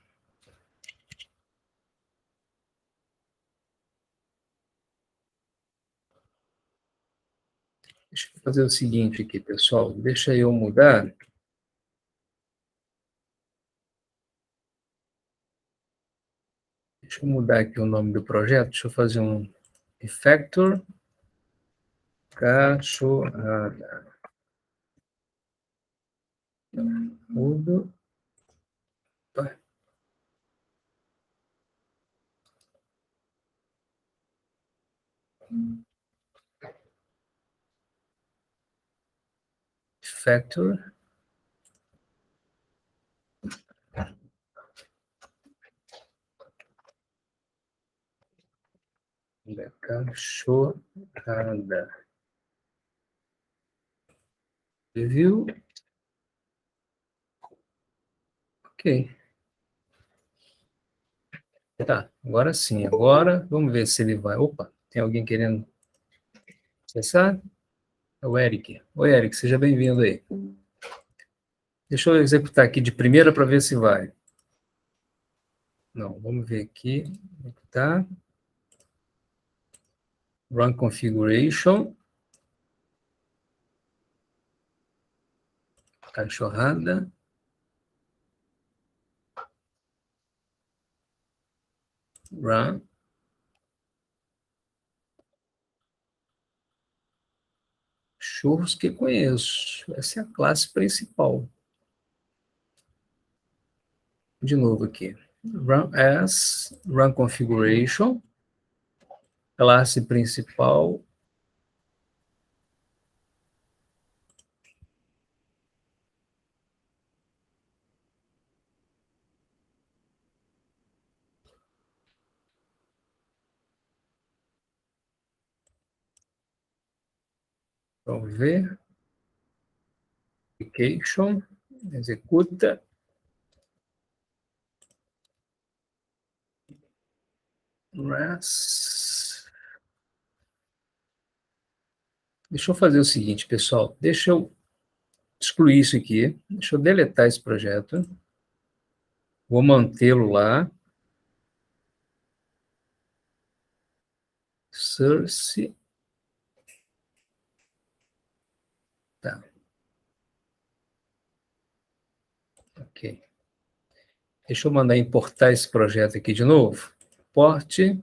Deixa eu fazer o seguinte aqui, pessoal. Deixa eu mudar. Deixa eu mudar aqui o nome do projeto. Deixa eu fazer um refactor. Cachorrada. Mudo. Factor. Cachorrada. Viu? Ok. Tá, agora sim. Agora, vamos ver se ele vai. Opa, tem alguém querendo acessar? É o Eric. Oi, Eric, seja bem-vindo aí. Deixa eu executar aqui de primeira para ver se vai. Não, vamos ver aqui. Tá. Run configuration. Cachorrada. Run. Churros que conheço. Essa é a classe principal. De novo aqui. Run as, run configuration. Classe principal. Vamos ver. Application. Executa. RAS. Deixa eu fazer o seguinte, pessoal. Deixa eu excluir isso aqui. Deixa eu deletar esse projeto. Vou mantê-lo lá. Source. Tá. Ok. Deixa eu mandar importar esse projeto aqui de novo. Porte.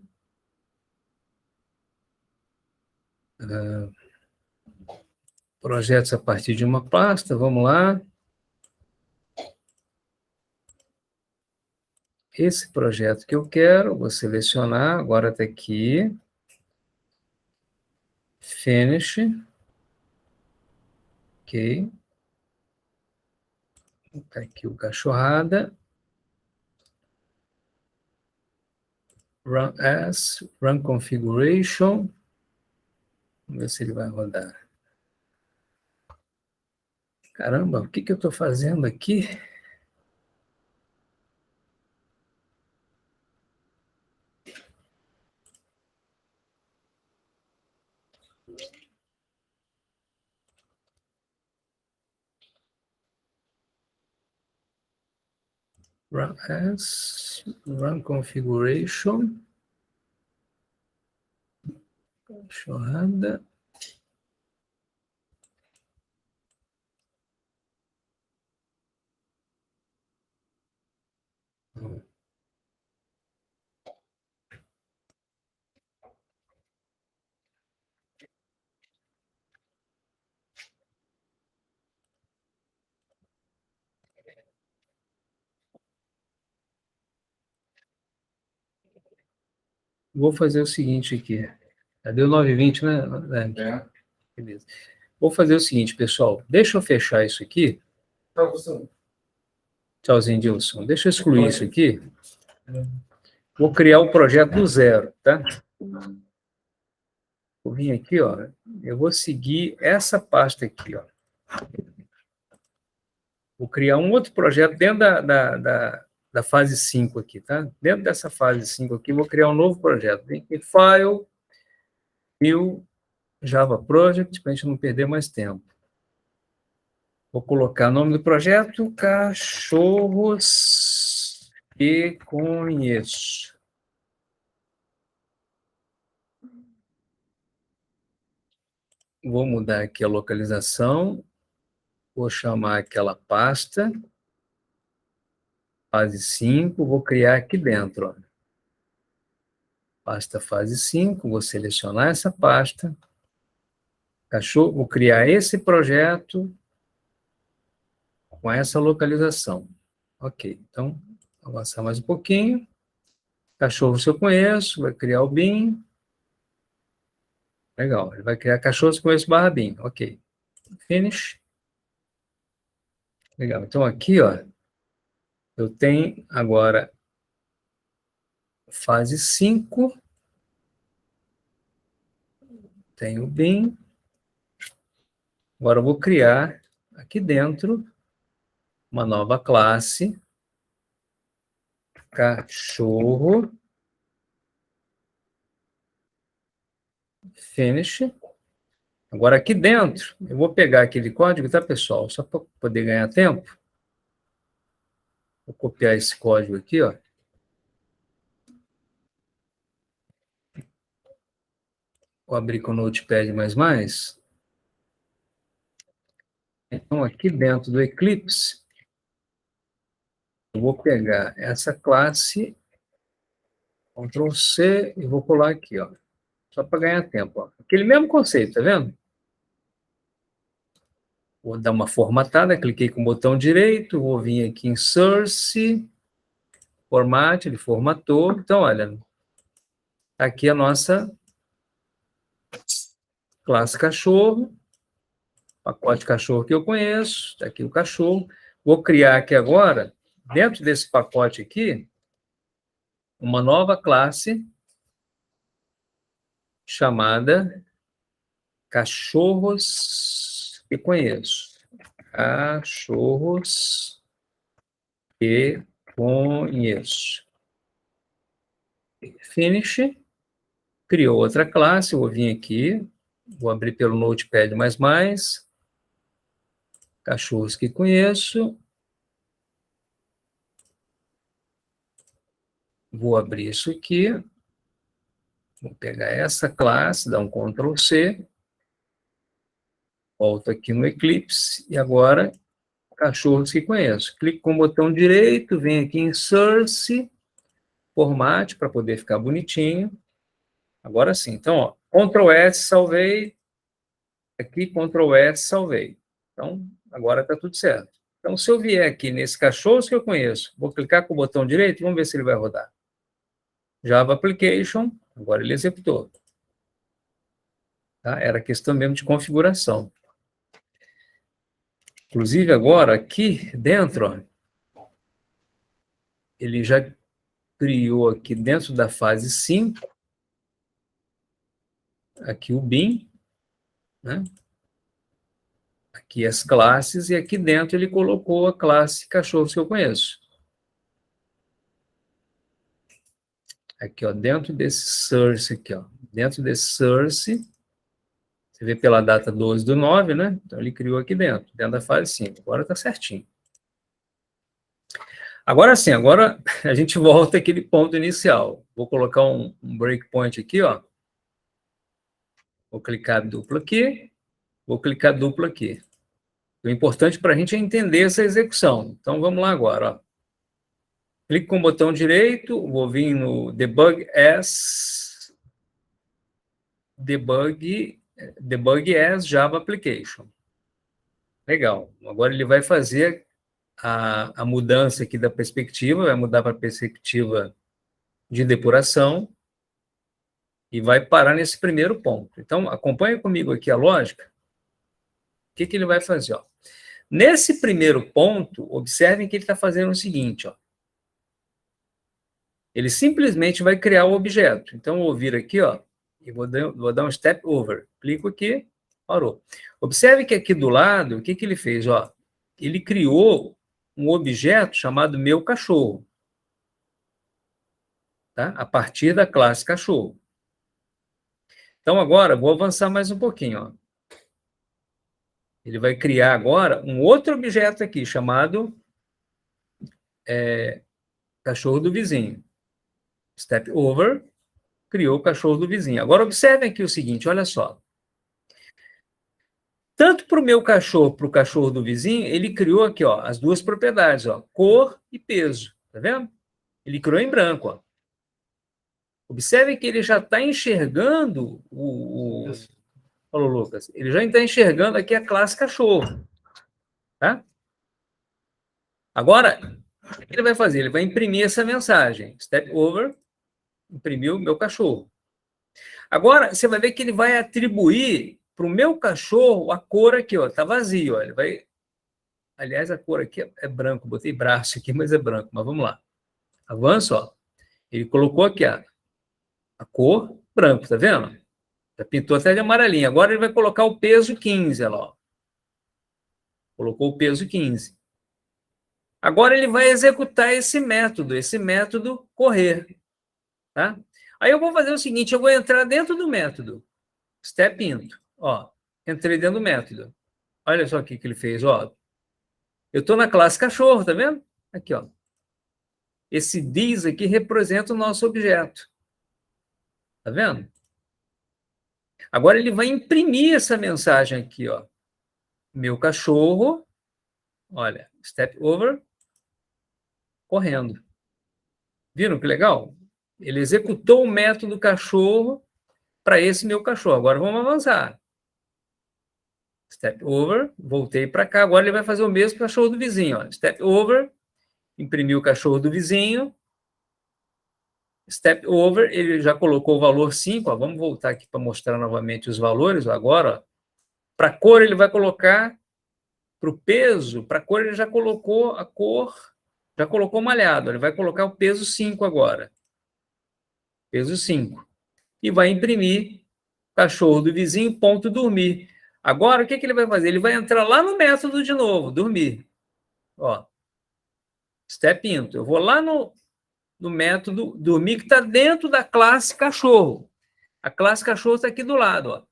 Projetos a partir de uma pasta. Vamos lá. Esse projeto que eu quero, vou selecionar. Agora está aqui. Finish. Ok. Está aqui o cachorrada. Run as, run configuration. Vamos ver se ele vai rodar. Caramba, o que eu estou fazendo aqui? Run as, run configuration. Cachorrada. Vou fazer o seguinte aqui. Deu 9h20, né? Beleza. Vou fazer o seguinte, pessoal. Deixa eu fechar isso aqui. Tchauzinho, Dilson. Deixa eu excluir isso aqui. Vou criar o projeto do zero, tá? Vou vir aqui, ó. Eu vou seguir essa pasta aqui, ó. Vou criar um outro projeto dentro da fase 5 aqui, tá? Dentro dessa fase 5 aqui, vou criar um novo projeto. Vem aqui, File, New, Java Project, para a gente não perder mais tempo. Vou colocar o nome do projeto, Cachorros que Conheço. Vou mudar aqui a localização. Vou chamar aquela pasta, fase 5, vou criar aqui dentro, ó. Pasta fase 5, vou selecionar essa pasta. Cachorro, vou criar esse projeto com essa localização. Ok, então, avançar mais um pouquinho. Cachorro, se eu conheço, vai criar o BIM. Legal, ele vai criar cachorros com esse barra BIM. Ok. Finish. Legal, então aqui, ó, eu tenho agora fase 5. Tenho o BIM. Agora eu vou criar aqui dentro uma nova classe, cachorro, finish. Agora aqui dentro, eu vou pegar aquele código, tá, pessoal? Só para poder ganhar tempo. Vou copiar esse código aqui, ó. Vou abrir com o Notepad++. Então, aqui dentro do Eclipse, eu vou pegar essa classe, Ctrl C, e vou colar aqui, ó. Só para ganhar tempo, ó. Aquele mesmo conceito, tá vendo? Vou dar uma formatada, cliquei com o botão direito, vou vir aqui em Source, Format, ele formatou. Então, olha, aqui a nossa classe cachorro, pacote cachorro que eu conheço, está aqui o cachorro. Vou criar aqui agora, dentro desse pacote aqui, uma nova classe chamada cachorros que conheço. Cachorros que conheço. Finish. Criou outra classe, eu vou vir aqui, Vou abrir pelo Notepad++. Cachorros que conheço. Vou abrir isso aqui. Vou pegar essa classe, dar um Ctrl+C. Volto aqui no Eclipse. E agora, cachorros que conheço. Clico com o botão direito, venho aqui em Source, Formate, para poder ficar bonitinho. Agora sim. Então, ó, Ctrl+S, salvei. Aqui, Ctrl+S, salvei. Então, agora está tudo certo. Então, se eu vier aqui nesse cachorros que eu conheço, vou clicar com o botão direito, vamos ver se ele vai rodar. Java Application, agora ele executou. Tá? Era questão mesmo de configuração. Inclusive, agora, aqui dentro, ó, ele já criou aqui dentro da fase 5, aqui o bin, né? Aqui as classes, e aqui dentro ele colocou a classe cachorros que eu conheço. Aqui, ó, dentro desse source aqui, ó, dentro desse source, você vê pela data 12/9, né? Então ele criou aqui dentro da fase 5. Agora está certinho. Agora sim, agora a gente volta àquele ponto inicial. Vou colocar um breakpoint aqui, ó. Vou clicar duplo aqui, vou clicar duplo aqui. O importante para a gente é entender essa execução. Então, vamos lá agora, ó. Clico com o botão direito, vou vir no Debug as Java Application. Legal. Agora ele vai fazer a mudança aqui da perspectiva, vai mudar para a perspectiva de depuração e vai parar nesse primeiro ponto. Então, acompanhe comigo aqui a lógica. O que ele vai fazer? Ó? Nesse primeiro ponto, observem que ele está fazendo o seguinte, ó. Ele simplesmente vai criar o objeto. Então, eu vou vir aqui, ó, e vou dar um step over. Clico aqui, parou. Observe que aqui do lado, o que ele fez? Ó, ele criou um objeto chamado meu cachorro, tá? A partir da classe cachorro. Então, agora, vou avançar mais um pouquinho. Ó. Ele vai criar agora um outro objeto aqui, chamado cachorro do vizinho. Step over, criou o cachorro do vizinho. Agora, observem aqui o seguinte, olha só. Tanto para o meu cachorro, para o cachorro do vizinho, ele criou aqui, ó, as duas propriedades, ó, cor e peso. Tá vendo? Ele criou em branco, ó. Observe que ele já está enxergando Falou, Lucas. Ele já está enxergando aqui a classe cachorro. Tá? Agora, o que ele vai fazer? Ele vai imprimir essa mensagem. Step over, imprimiu meu cachorro. Agora, você vai ver que ele vai atribuir para o meu cachorro a cor aqui, ó. Está vazio, ó. Ele vai... Aliás, a cor aqui é branco. Botei braço aqui, mas é branco. Mas vamos lá. Avanço, ó. Ele colocou aqui, ó, a cor branco, tá vendo? Já pintou até de amarelinho. Agora ele vai colocar o peso 15, olha lá. Ó. Colocou o peso 15. Agora ele vai executar esse método correr. Tá? Aí eu vou fazer o seguinte, eu vou entrar dentro do método. Step into. Ó, entrei dentro do método. Olha só o que ele fez. Ó. Eu estou na classe cachorro, tá vendo? Aqui, ó. Esse this aqui representa o nosso objeto. Tá vendo? Agora ele vai imprimir essa mensagem aqui, ó. Meu cachorro, olha, step over, correndo. Viram que legal? Ele executou o método cachorro para esse meu cachorro. Agora vamos avançar. Step over, voltei para cá. Agora ele vai fazer o mesmo cachorro do vizinho. Ó. Step over, imprimiu o cachorro do vizinho. Step over, ele já colocou o valor 5. Ó. Vamos voltar aqui para mostrar novamente os valores. Ó. Agora, para a cor, ele vai colocar. Para o peso, para a cor, ele já colocou a cor, já colocou malhado. Ele vai colocar o peso 5 agora. Peso 5. E vai imprimir cachorro do vizinho, ponto dormir. Agora, o que ele vai fazer? Ele vai entrar lá no método de novo, dormir. Ó, step into. Eu vou lá no método dormir, que está dentro da classe cachorro. A classe cachorro está aqui do lado. Ó.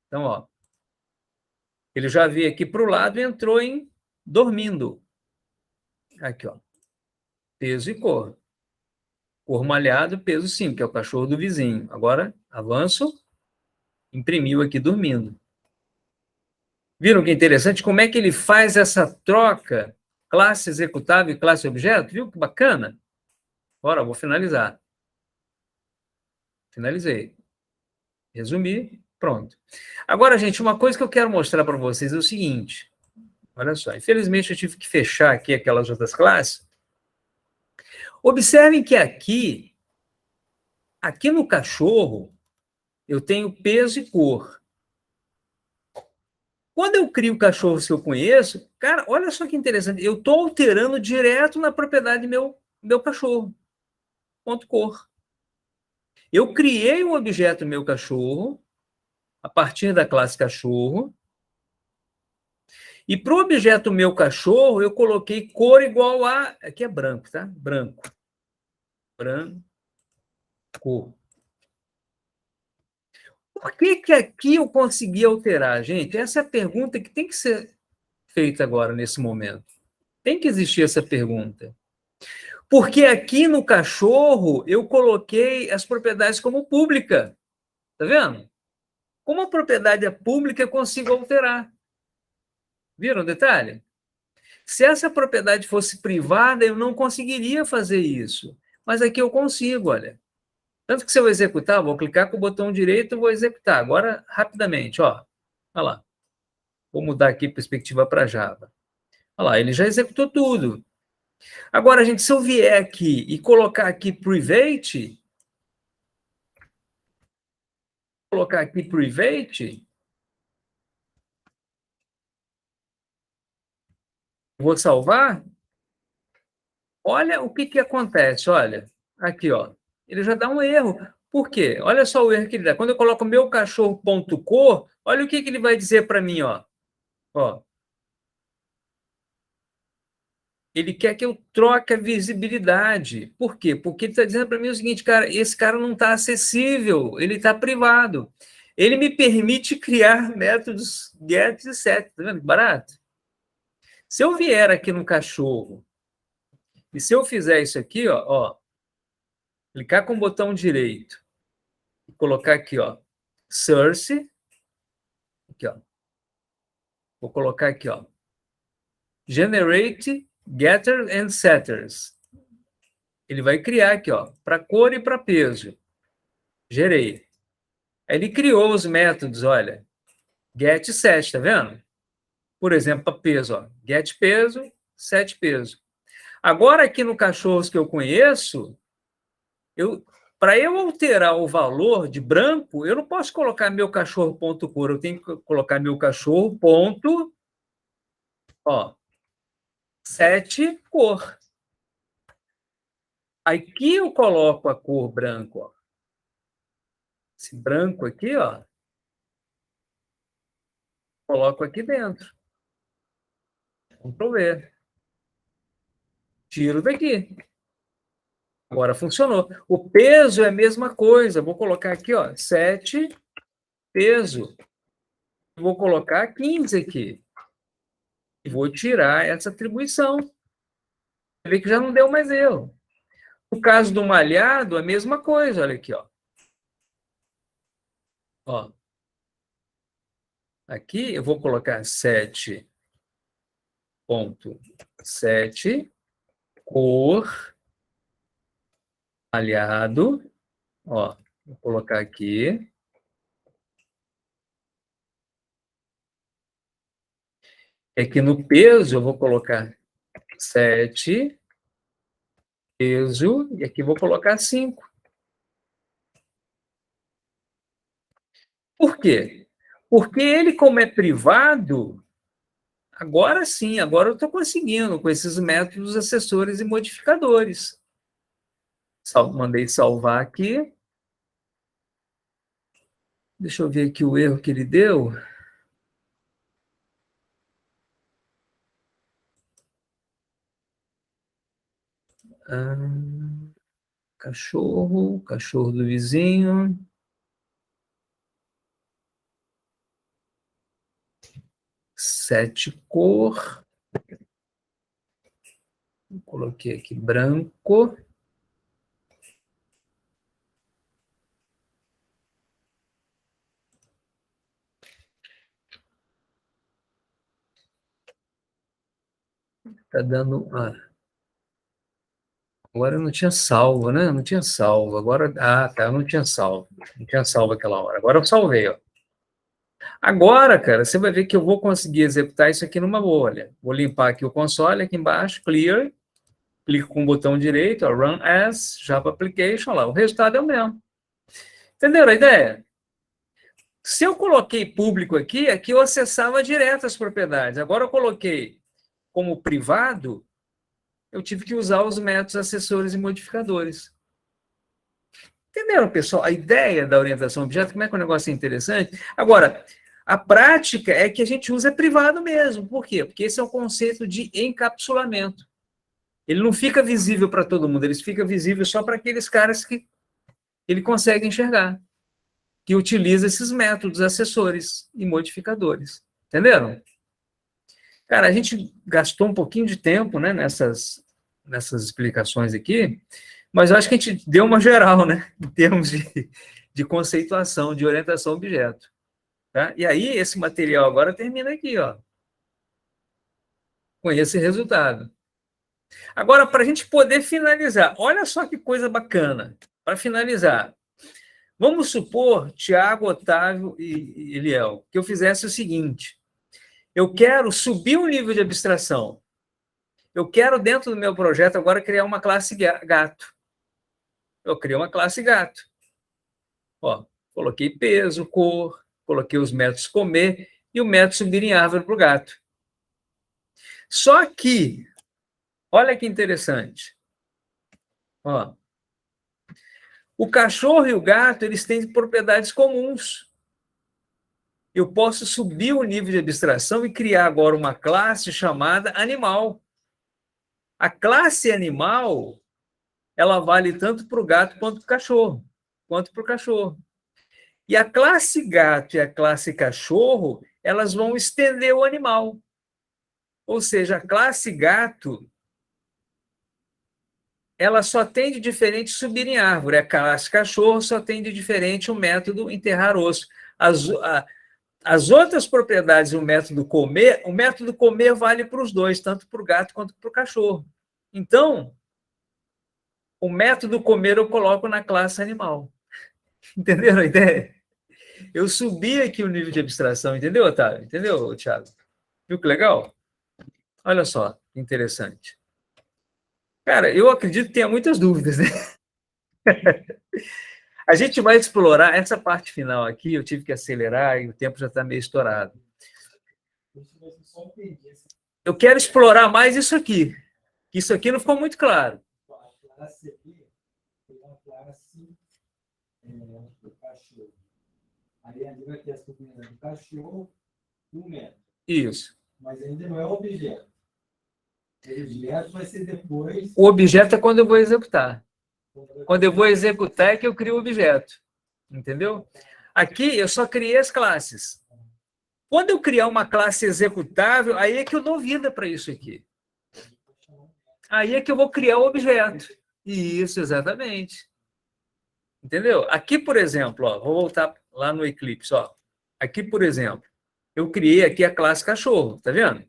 Então, ó, ele já veio aqui para o lado e entrou em dormindo. Aqui, ó. Peso e cor. Cor malhado, peso 5, que é o cachorro do vizinho. Agora, avanço, imprimiu aqui dormindo. Viram que interessante? Como é que ele faz essa troca? Classe executável e classe objeto? Viu que bacana? Agora, vou finalizar. Finalizei. Resumir, pronto. Agora, gente, uma coisa que eu quero mostrar para vocês é o seguinte. Olha só, infelizmente eu tive que fechar aqui aquelas outras classes. Observem que aqui no cachorro, eu tenho peso e cor. Quando eu crio cachorros que eu conheço, cara, olha só que interessante, eu estou alterando direto na propriedade meu cachorro, ponto cor. Eu criei um objeto meu cachorro, a partir da classe cachorro, e para o objeto meu cachorro, eu coloquei cor igual a... Aqui é branco, tá? Branco. Branco. Por que que aqui eu consegui alterar, gente? Essa é a pergunta que tem que ser feita agora, nesse momento. Tem que existir essa pergunta. Porque aqui no cachorro, eu coloquei as propriedades como pública. Tá vendo? Como a propriedade é pública, eu consigo alterar. Viram o detalhe? Se essa propriedade fosse privada, eu não conseguiria fazer isso. Mas aqui eu consigo, olha. Tanto que se eu executar, vou clicar com o botão direito e vou executar. Agora, rapidamente, ó. Olha lá. Vou mudar aqui a perspectiva para Java. Olha lá, ele já executou tudo. Agora, gente, se eu vier aqui e colocar aqui private, vou salvar, olha o que acontece, olha, aqui, ó, ele já dá um erro. Por quê? Olha só o erro que ele dá. Quando eu coloco meu cachorro.cor, olha o que ele vai dizer para mim, ó. Ó. Ele quer que eu troque a visibilidade. Por quê? Porque ele está dizendo para mim o seguinte, cara, esse cara não está acessível, ele está privado. Ele me permite criar métodos get e set, tá vendo que barato? Se eu vier aqui no cachorro, e se eu fizer isso aqui, ó, clicar com o botão direito, e colocar aqui, ó, source, aqui, ó, vou colocar aqui, ó, generate getter and setters. Ele vai criar aqui, ó, para cor e para peso. Gerei. Aí ele criou os métodos, olha, get set, tá vendo? Por exemplo, para peso, ó, get peso, set peso. Agora, aqui no cachorros que eu conheço, para eu alterar o valor de branco, eu não posso colocar meu cachorro.cor, eu tenho que colocar meu cachorro ponto, ó, set cor. Aqui eu coloco a cor branco, ó. Esse branco aqui, ó, coloco aqui dentro. Ctrl V. Tiro daqui. Agora funcionou. O peso é a mesma coisa. Vou colocar aqui, ó, 7 peso. Vou colocar 15 aqui. E vou tirar essa atribuição. Você vê que já não deu mais erro. No caso do malhado, a mesma coisa. Olha aqui, ó. Ó. Aqui eu vou colocar 7.7 cor malhado. Ó, vou colocar aqui. Aqui no peso eu vou colocar 7 peso, e aqui vou colocar 5. Por quê? Porque ele, como é privado, agora sim, agora eu estou conseguindo com esses métodos acessores e modificadores. Mandei salvar aqui. Deixa eu ver aqui o erro que ele deu. Cachorro do vizinho. set cor. Coloquei aqui branco. Tá dando... Agora eu não tinha salvo, né? Não tinha salvo. Agora... tá, eu não tinha salvo. Não tinha salvo aquela hora. Agora eu salvei, ó. Agora, cara, você vai ver que eu vou conseguir executar isso aqui numa boa. Olha. Vou limpar aqui o console, aqui embaixo, clear. Clico com o botão direito, ó, Run As, Java Application, lá. O resultado é o mesmo. Entenderam a ideia? Se eu coloquei público aqui, aqui eu acessava direto as propriedades. Agora eu coloquei como privado, eu tive que usar os métodos acessores e modificadores. Entenderam, pessoal? A ideia da orientação a objeto, como é que o negócio é interessante? Agora, a prática é que a gente usa privado mesmo. Por quê? Porque esse é o conceito de encapsulamento. Ele não fica visível para todo mundo, ele fica visível só para aqueles caras que ele consegue enxergar, que utiliza esses métodos acessores e modificadores. Entenderam? Cara, a gente gastou um pouquinho de tempo, né, nessas explicações aqui, mas eu acho que a gente deu uma geral, né, em termos de conceituação, de orientação a objeto. Tá? E aí, esse material agora termina aqui, ó, com esse resultado. Agora, para a gente poder finalizar, olha só que coisa bacana. Para finalizar, vamos supor, Tiago, Otávio e Eliel, que eu fizesse o seguinte: eu quero subir um nível de abstração. Eu quero, dentro do meu projeto, agora criar uma classe gato. Eu criei uma classe gato. Ó, coloquei peso, cor, coloquei os métodos comer e o método subir em árvore para o gato. Só que, olha que interessante. Ó, o cachorro e o gato, eles têm propriedades comuns. Eu posso subir o nível de abstração e criar agora uma classe chamada animal. A classe animal, ela vale tanto para o gato quanto para o cachorro. E a classe gato e a classe cachorro, elas vão estender o animal. Ou seja, a classe gato, ela só tem de diferente subir em árvore. A classe cachorro só tem de diferente o método enterrar osso. As outras propriedades do método comer vale para os dois, tanto para o gato quanto para o cachorro. Então, o método comer eu coloco na classe animal. Entenderam a ideia? Eu subi aqui o nível de abstração, entendeu, Otávio? Entendeu, Thiago? Viu que legal? Olha só, que interessante. Cara, eu acredito que tenha muitas dúvidas, né? A gente vai explorar essa parte final aqui, eu tive que acelerar e o tempo já está meio estourado. Eu quero explorar mais isso aqui. Isso aqui não ficou muito claro. A classe B tem uma classe do cachorro. Aí ali vai ter as propriedades do cachorro e o método. Isso. Mas ainda não é o objeto. O objeto vai ser depois... O objeto é quando eu vou executar. Quando eu vou executar é que eu crio o objeto. Entendeu? Aqui eu só criei as classes. Quando eu criar uma classe executável, aí é que eu dou vida para isso aqui. Aí é que eu vou criar o objeto. Isso, exatamente. Entendeu? Aqui, por exemplo, ó, vou voltar lá no Eclipse. Ó. Aqui, por exemplo, eu criei aqui a classe cachorro. Tá vendo?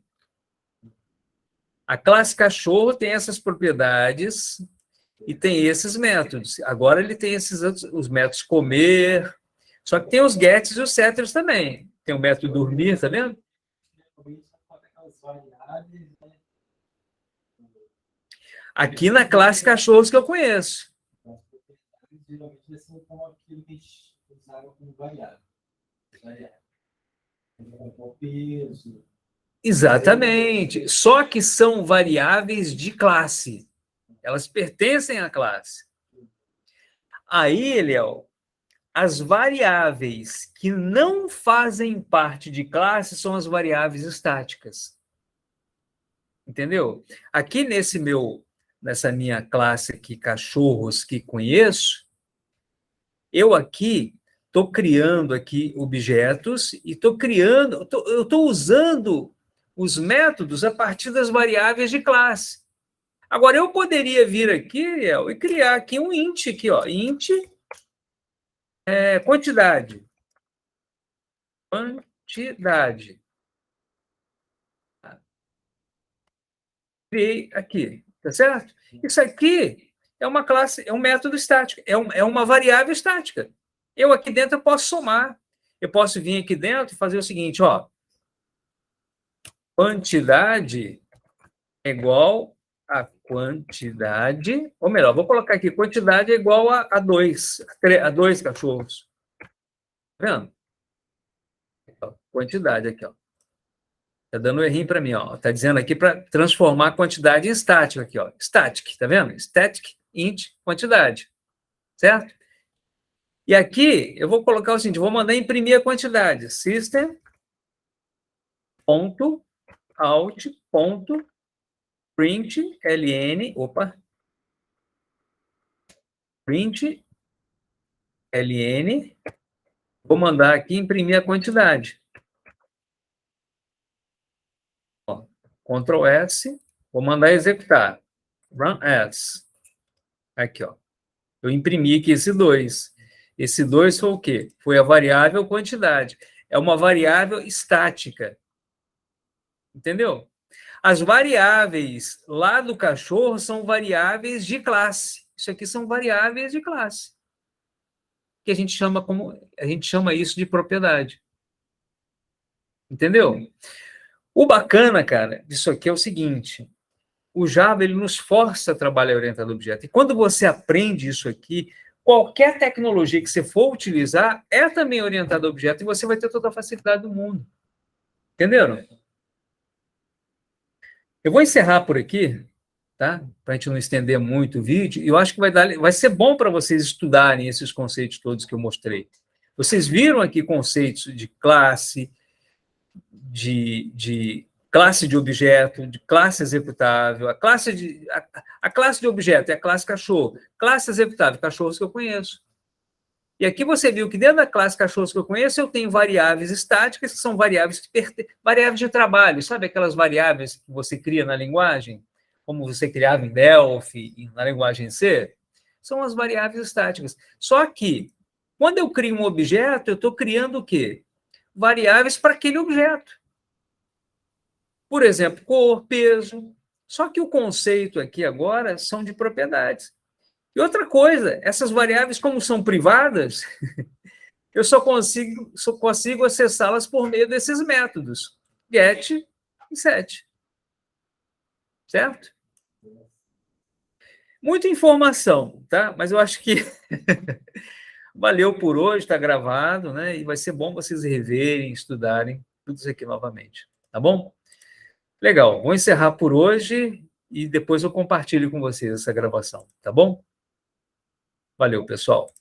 A classe cachorro tem essas propriedades e tem esses métodos. Agora ele tem esses outros, os métodos comer, só que tem os gets e os setters também. Tem o método dormir, tá vendo? Aqui na classe cachorros que eu conheço. Geralmente são como aquilo que a gente usava como variável. Peso. Exatamente. Só que são variáveis de classe. Elas pertencem à classe. Aí, Eliel, as variáveis que não fazem parte de classe são as variáveis estáticas. Entendeu? Aqui nessa minha classe aqui, cachorros que conheço, eu aqui estou criando aqui objetos e estou criando, eu estou usando os métodos a partir das variáveis de classe. Agora, eu poderia vir aqui, Ariel, e criar aqui um int, aqui, ó, int quantidade. Quantidade. Criei aqui, tá certo? Isso aqui é uma classe, é um método estático, é uma variável estática. Eu aqui dentro eu posso somar. Eu posso vir aqui dentro e fazer o seguinte, ó. Quantidade é igual a quantidade, ou melhor, vou colocar aqui, quantidade é igual a 2, a 2 cachorros. Tá vendo? Quantidade aqui, ó. Tá dando um errinho para mim, ó. Tá dizendo aqui para transformar a quantidade em estática aqui, ó. Static, tá vendo? Static int quantidade. Certo? E aqui eu vou colocar o seguinte, vou mandar imprimir a quantidade. System.out.println, println, vou mandar aqui imprimir a quantidade. Ó, Ctrl S, vou mandar executar. Run as. Aqui, ó. Eu imprimi aqui esse 2. Esse 2 foi o quê? Foi a variável quantidade. É uma variável estática. Entendeu? As variáveis lá do cachorro são variáveis de classe. Isso aqui são variáveis de classe. Que a gente chama isso de propriedade. Entendeu? O bacana, cara, disso aqui é o seguinte: o Java ele nos força a trabalhar orientado a objeto. E quando você aprende isso aqui, qualquer tecnologia que você for utilizar é também orientada a objeto e você vai ter toda a facilidade do mundo. Entenderam? Eu vou encerrar por aqui, tá? Para a gente não estender muito o vídeo. E eu acho que vai ser bom para vocês estudarem esses conceitos todos que eu mostrei. Vocês viram aqui conceitos de classe, de classe de objeto, de classe executável. A classe de objeto é a classe cachorro. Classe executável, cachorros que eu conheço. E aqui você viu que dentro da classe cachorros que eu conheço, eu tenho variáveis estáticas, que são variáveis de trabalho. Sabe aquelas variáveis que você cria na linguagem? Como você criava em Delphi, na linguagem C? São as variáveis estáticas. Só que, quando eu crio um objeto, eu estou criando o quê? Variáveis para aquele objeto. Por exemplo, cor, peso. Só que o conceito aqui agora são de propriedades. E outra coisa, essas variáveis, como são privadas, eu só consigo acessá-las por meio desses métodos, get e set. Certo? Muita informação, tá? Mas eu acho que valeu por hoje, está gravado, né? E vai ser bom vocês reverem, estudarem tudo isso aqui novamente, tá bom? Legal, vou encerrar por hoje e depois eu compartilho com vocês essa gravação, tá bom? Valeu, pessoal.